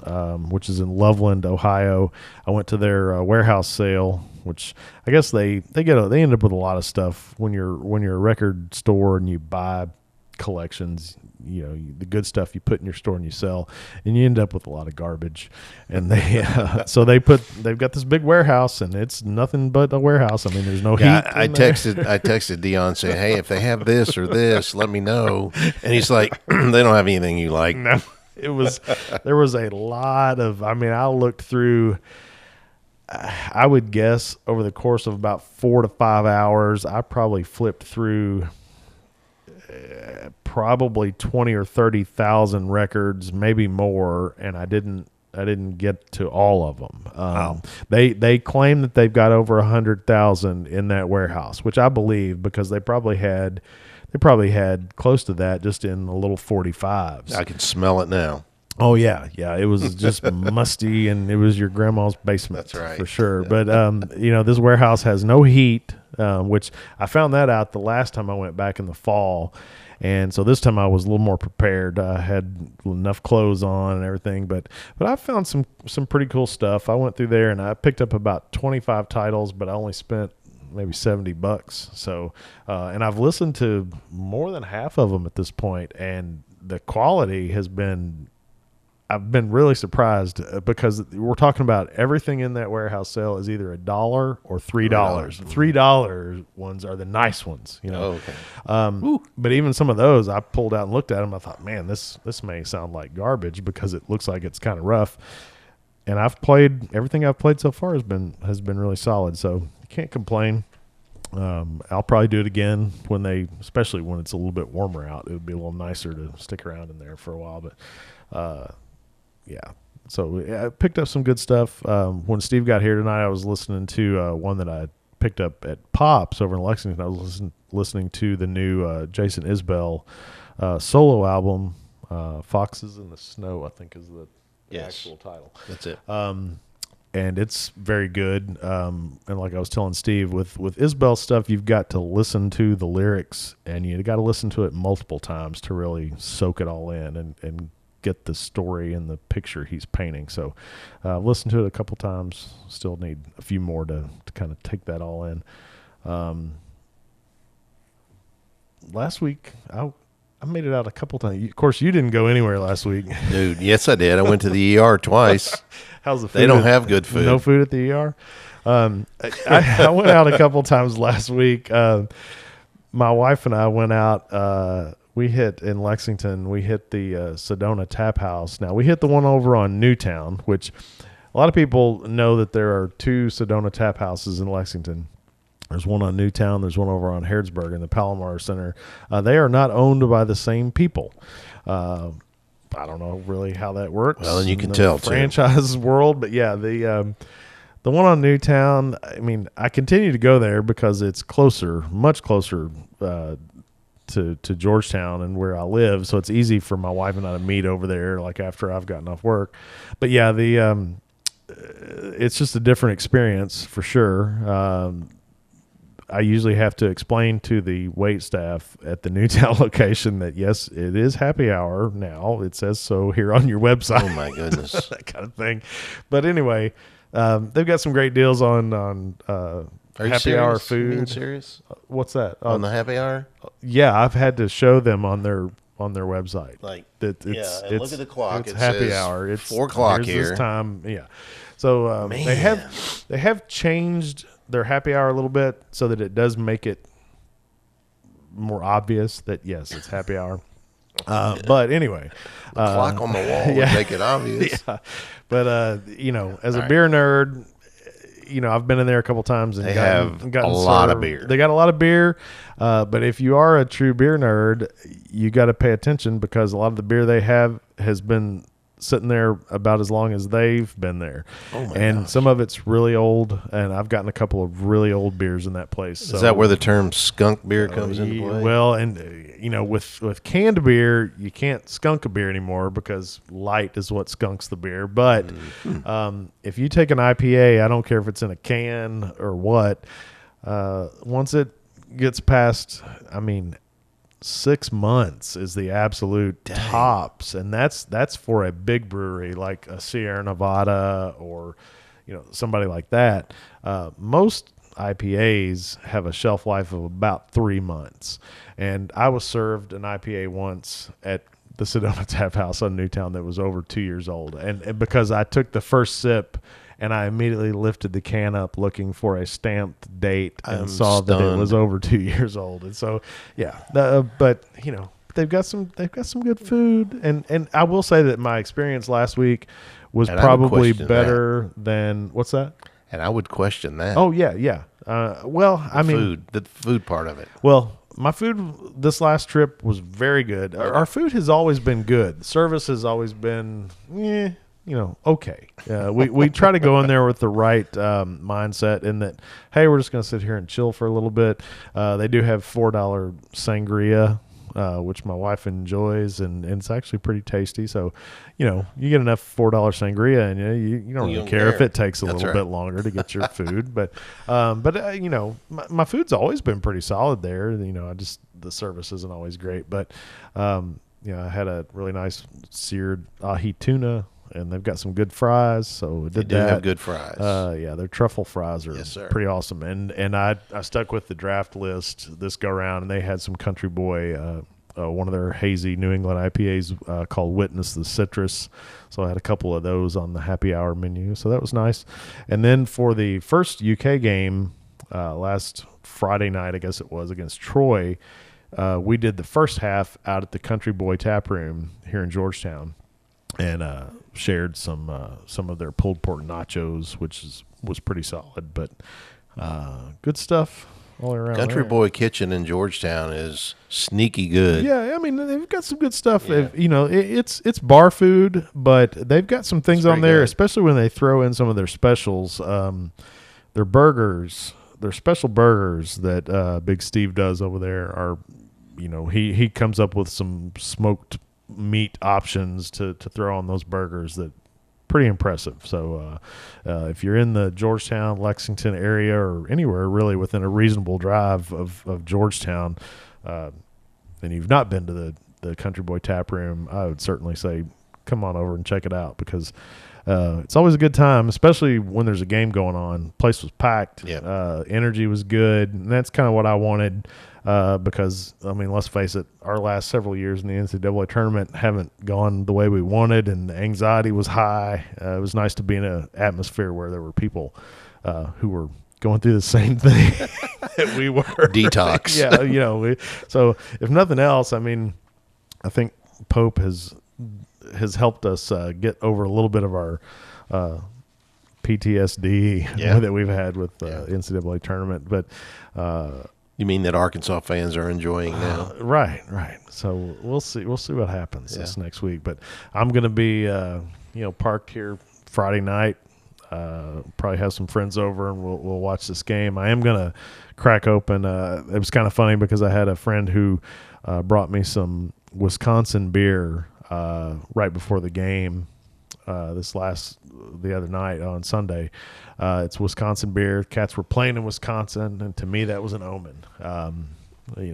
which is in Loveland, Ohio. I went to their warehouse sale, which I guess they end up with a lot of stuff when you're a record store and you buy collections. The good stuff you put in your store and you sell, and you end up with a lot of garbage. And they've got this big warehouse, and it's nothing but a warehouse. I mean, there's no heat. I texted Dion saying, "Hey, if they have this or this, let me know." And he's like, "They don't have anything you like." No, there was a lot of. I mean, I looked through. I would guess over the course of about 4 to 5 hours, I probably flipped through probably 20 or 30,000 records, maybe more, and I didn't get to all of them. Wow. They claim that they've got over 100,000 in that warehouse, which I believe, because they probably had close to that just in the little 45s. I can smell it now. Oh yeah, it was just musty, and it was your grandma's basement. That's right, for sure. But this warehouse has no heat, which I found that out the last time I went back in the fall, and so this time I was a little more prepared. I had enough clothes on and everything, but I found some pretty cool stuff. I went through there and I picked up about 25 titles, but I only spent maybe $70. So, and I've listened to more than half of them at this point, and the quality has been. I've been really surprised because we're talking about everything in that warehouse sale is either $1 or $3. $3 ones are the nice ones, Oh, okay. But even some of those, I pulled out and looked at them. I thought, man, this may sound like garbage because it looks like it's kind of rough. And everything I've played so far has been really solid. So you can't complain. I'll probably do it again especially when it's a little bit warmer out. It would be a little nicer to stick around in there for a while, but. Yeah, so I picked up some good stuff. When Steve got here tonight, I was listening to one that I picked up at Pops over in Lexington. I was listening to the new Jason Isbell solo album, Foxes in the Snow, I think is the actual title. That's it. And it's very good. And like I was telling Steve, with Isbell stuff, you've got to listen to the lyrics, and you got to listen to it multiple times to really soak it all in and get the story and the picture he's painting. So listened to it a couple times. Still need a few more to kind of take that all in. Last week, I made it out a couple times. Of course, you didn't go anywhere last week. Dude, yes, I did. I went to the ER twice. How's the food? They don't have good food. No food at the ER? I went out a couple times last week. My wife and I went out. We hit in Lexington. We hit the Sedona Taphouse. Now, we hit the one over on Newtown, which a lot of people know that there are 2 Sedona Taphouses in Lexington. There's one on Newtown. There's one over on Harrodsburg in the Palomar Center. They are not owned by the same people. I don't know really how that works. Well, and you can tell franchise world, but yeah, the one on Newtown. I mean, I continue to go there because it's closer, much closer to Georgetown and where I live, so it's easy for my wife and I to meet over there, like after I've gotten off work. But yeah, it's just a different experience for sure. I usually have to explain to the wait staff at the Newtown location that, yes, it is happy hour now. It says so here on your website. Oh, my goodness. That kind of thing. But anyway, they've got some great deals on happy hour food. Are you serious? What's that? On the happy hour? Yeah, I've had to show them on their website. Like, that it's, look at the clock. It's happy hour. It's 4 o'clock here. This time. Yeah. So they have changed their happy hour a little bit so that it does make it more obvious that, yes, it's happy hour. But anyway, the clock on the wall would make it obvious. Yeah. But as a beer nerd, I've been in there a couple times and gotten a lot of beer. They got a lot of beer. But if you are a true beer nerd, you got to pay attention because a lot of the beer they have has been sitting there about as long as they've been there. Oh my and gosh. Some of it's really old, and I've gotten a couple of really old beers in that place. So, is that where the term skunk beer comes into play? Well, and with canned beer, you can't skunk a beer anymore because light is what skunks the beer. But if you take an IPA, I don't care if it's in a can or what, once it gets past, 6 months is the absolute tops, and that's for a big brewery like a Sierra Nevada or somebody like that. Most IPAs have a shelf life of about 3 months, and I was served an IPA once at the Sedona Taphouse on Newtown that was over 2 years old, and because I took the first sip and I immediately lifted the can up looking for a stamped date and saw that it was over 2 years old. And so, yeah, but they've got some good food. And I will say that my experience last week was probably better than what's that? And I would question that. Oh yeah. The food part of it. Well, my food this last trip was very good. Our food has always been good. Service has always been, okay. We try to go in there with the right mindset in that, hey, we're just going to sit here and chill for a little bit. They do have $4 sangria, which my wife enjoys, and it's actually pretty tasty. So, you get enough $4 sangria, and you don't really care if it takes a little bit longer to get your food. But my food's always been pretty solid there. The service isn't always great, but I had a really nice seared ahi tuna. And they've got some good fries, so they do have good fries. Their truffle fries are pretty awesome. And I stuck with the draft list this go around, and they had some Country Boy, one of their hazy New England IPAs called Witness the Citrus. So I had a couple of those on the happy hour menu, so that was nice. And then for the first UK game last Friday night, I guess it was, against Troy, we did the first half out at the Country Boy Tap Room here in Georgetown. And shared some of their pulled pork nachos, which was pretty solid, but good stuff all around. Country Boy Kitchen in Georgetown is sneaky good. Yeah, they've got some good stuff. Yeah. It's bar food, but they've got some things on there, especially when they throw in some of their specials. Their burgers, their special burgers that Big Steve does over there are, he comes up with some smoked meat options to throw on those burgers that pretty impressive. So if you're in the Georgetown, Lexington area, or anywhere really within a reasonable drive of Georgetown, and you've not been to the Country Boy Tap Room, I would certainly say come on over and check it out, because it's always a good time, especially when there's a game going on. Place was packed. Yeah. Energy was good, and that's kind of what I wanted, because, I mean, let's face it, our last several years in the NCAA tournament haven't gone the way we wanted, and the anxiety was high. It was nice to be in an atmosphere where there were people who were going through the same thing that we were. Detox. Yeah, so if nothing else, I mean, I think Pope has helped us get over a little bit of our PTSD that we've had with the NCAA tournament. But you mean that Arkansas fans are enjoying now? Right. So we'll see what happens this next week. But I'm going to be parked here Friday night. Probably have some friends over, and we'll watch this game. I am going to crack open. It was kind of funny because I had a friend who brought me some Wisconsin beer right before the game the other night on Sunday. It's Wisconsin beer. Cats were playing in Wisconsin, and to me that was an omen.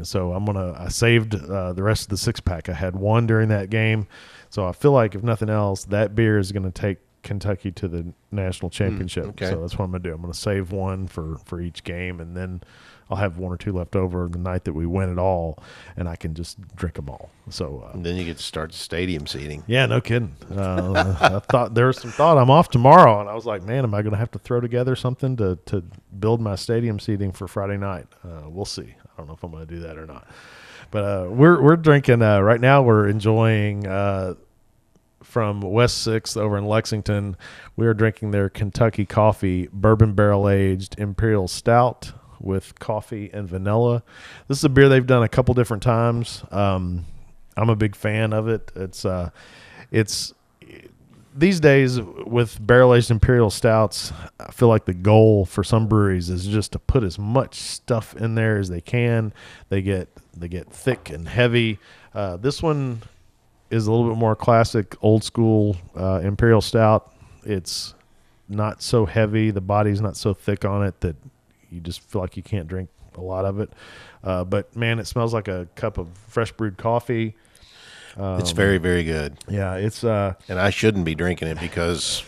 So I saved the rest of the 6-pack. I had one during that game, so I feel like if nothing else, that beer is going to take Kentucky to the national championship. Okay. So that's what I'm going to do. I'm going to save one for each game, and then I'll have one or two left over the night that we win it all, and I can just drink them all. So and then you get to start the stadium seating. Yeah, no kidding. I thought there was some thought. I'm off tomorrow, and I was like, man, am I going to have to throw together something to build my stadium seating for Friday night? We'll see. I don't know if I'm going to do that or not. But we're drinking right now. We're enjoying from West 6th over in Lexington. We are drinking their Kentucky Coffee Bourbon Barrel Aged Imperial Stout with coffee and vanilla. This is a beer they've done a couple different times. I'm a big fan of it. It's these days with barrel-aged imperial stouts, I feel like the goal for some breweries is just to put as much stuff in there as they can. They get thick and heavy. This one is a little bit more classic, old school imperial stout. It's not so heavy. The body's not so thick on it that you just feel like you can't drink a lot of it. But, man, it smells like a cup of fresh brewed coffee. It's very, very good. Yeah, it's and I shouldn't be drinking it because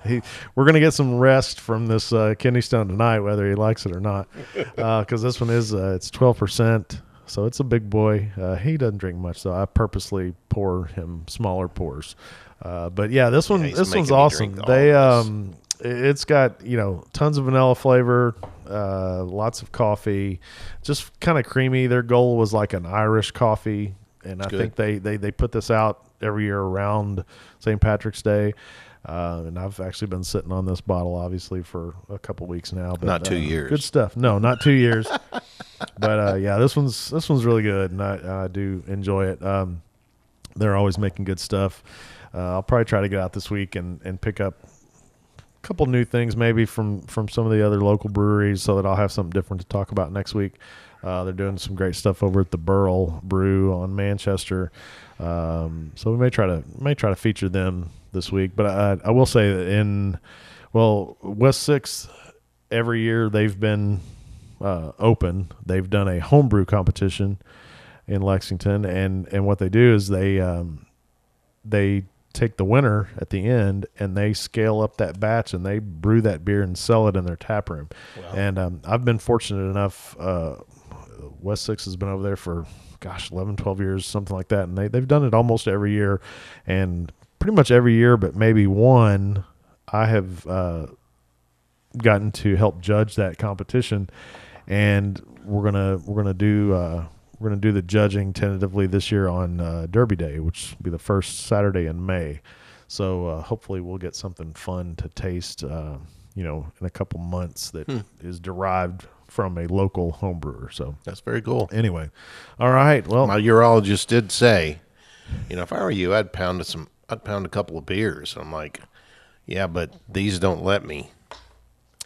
we're going to get some rest from this kidney stone tonight, whether he likes it or not, because this one is it's 12%, so it's a big boy. He doesn't drink much, so I purposely pour him smaller pours. But yeah, this one's awesome. It's got, tons of vanilla flavor, lots of coffee, just kind of creamy. Their goal was like an Irish coffee, and I think they put this out every year around St. Patrick's Day. And I've actually been sitting on this bottle, obviously, for a couple weeks now. But, not 2 years. Good stuff. No, not 2 years. But yeah, this one's really good, and I do enjoy it. They're always making good stuff. I'll probably try to get out this week and pick up couple new things maybe from some of the other local breweries, so that I'll have something different to talk about next week. They're doing some great stuff over at the Burl Brew on Manchester, so we may try to feature them this week. But I will say that West 6th, every year they've been open. They've done a homebrew competition in Lexington, and what they do is they take the winner at the end, and they scale up that batch, and they brew that beer and sell it in their tap room. Wow. And I've been fortunate enough. West 6 has been over there for 11, 12 years, something like that, and they've done it almost every year, and pretty much every year, but maybe one, I have gotten to help judge that competition, and we're gonna do the judging tentatively this year on Derby Day, which will be the first Saturday in May. So hopefully we'll get something fun to taste, in a couple months that is derived from a local home brewer. So that's very cool. Anyway, all right. Well, my urologist did say, if I were you, I'd pound a couple of beers. I'm like, yeah, but these don't let me.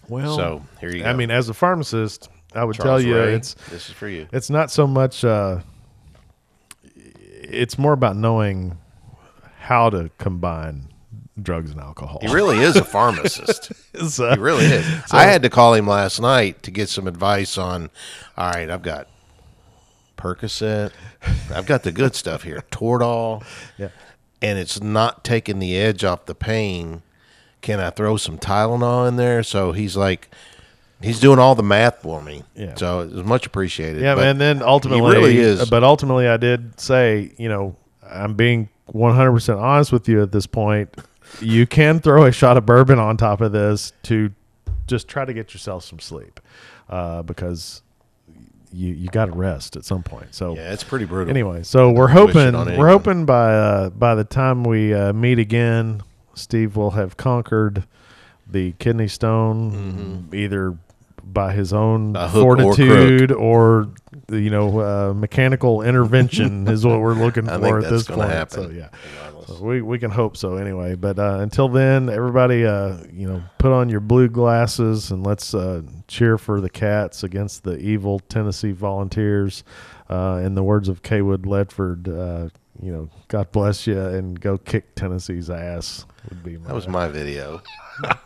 Well, so here you go. I mean, as a pharmacist, I would Charles tell you Ray, it's this is for you. It's not so much. It's more about knowing how to combine drugs and alcohol. He really is a pharmacist. So, He really is. I had to call him last night to get some advice on. All right, I've got Percocet. I've got the good stuff here, Toradol, yeah. and it's not taking the edge off the pain. Can I throw some Tylenol in there? So he's like, he's doing all the math for me. Yeah. So it was much appreciated. Yeah, but and then ultimately, he really is. But ultimately, I did say, I'm being 100% honest with you at this point. You can throw a shot of bourbon on top of this to just try to get yourself some sleep, because you got to rest at some point. So yeah, it's pretty brutal. anyway, so we're hoping by the time we meet again, Steve will have conquered the kidney stone, either by his own fortitude or mechanical intervention is what we're looking for at this point. Happen, so yeah, so we can hope so anyway. But until then, everybody, put on your blue glasses and let's cheer for the Cats against the evil Tennessee Volunteers. In the words of Kaywood Ledford, God bless you and go kick Tennessee's ass. That was my video.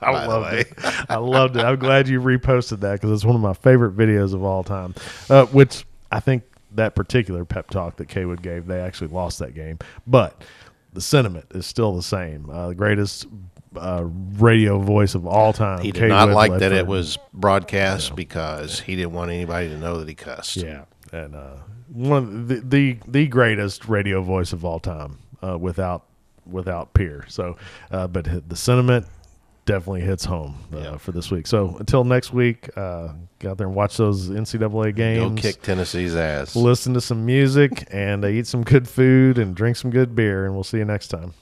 I loved it. I loved it. I'm glad you reposted that because it's one of my favorite videos of all time. Which I think that particular pep talk that Kaywood gave, they actually lost that game, but the sentiment is still the same. The greatest radio voice of all time. He did not like that it was broadcast because he didn't want anybody to know that he cussed. Yeah, and one of the greatest radio voice of all time, without peer. So, but the sentiment definitely hits home for this week. So until next week, get out there and watch those NCAA games. Go kick Tennessee's ass. Listen to some music and eat some good food and drink some good beer. And we'll see you next time.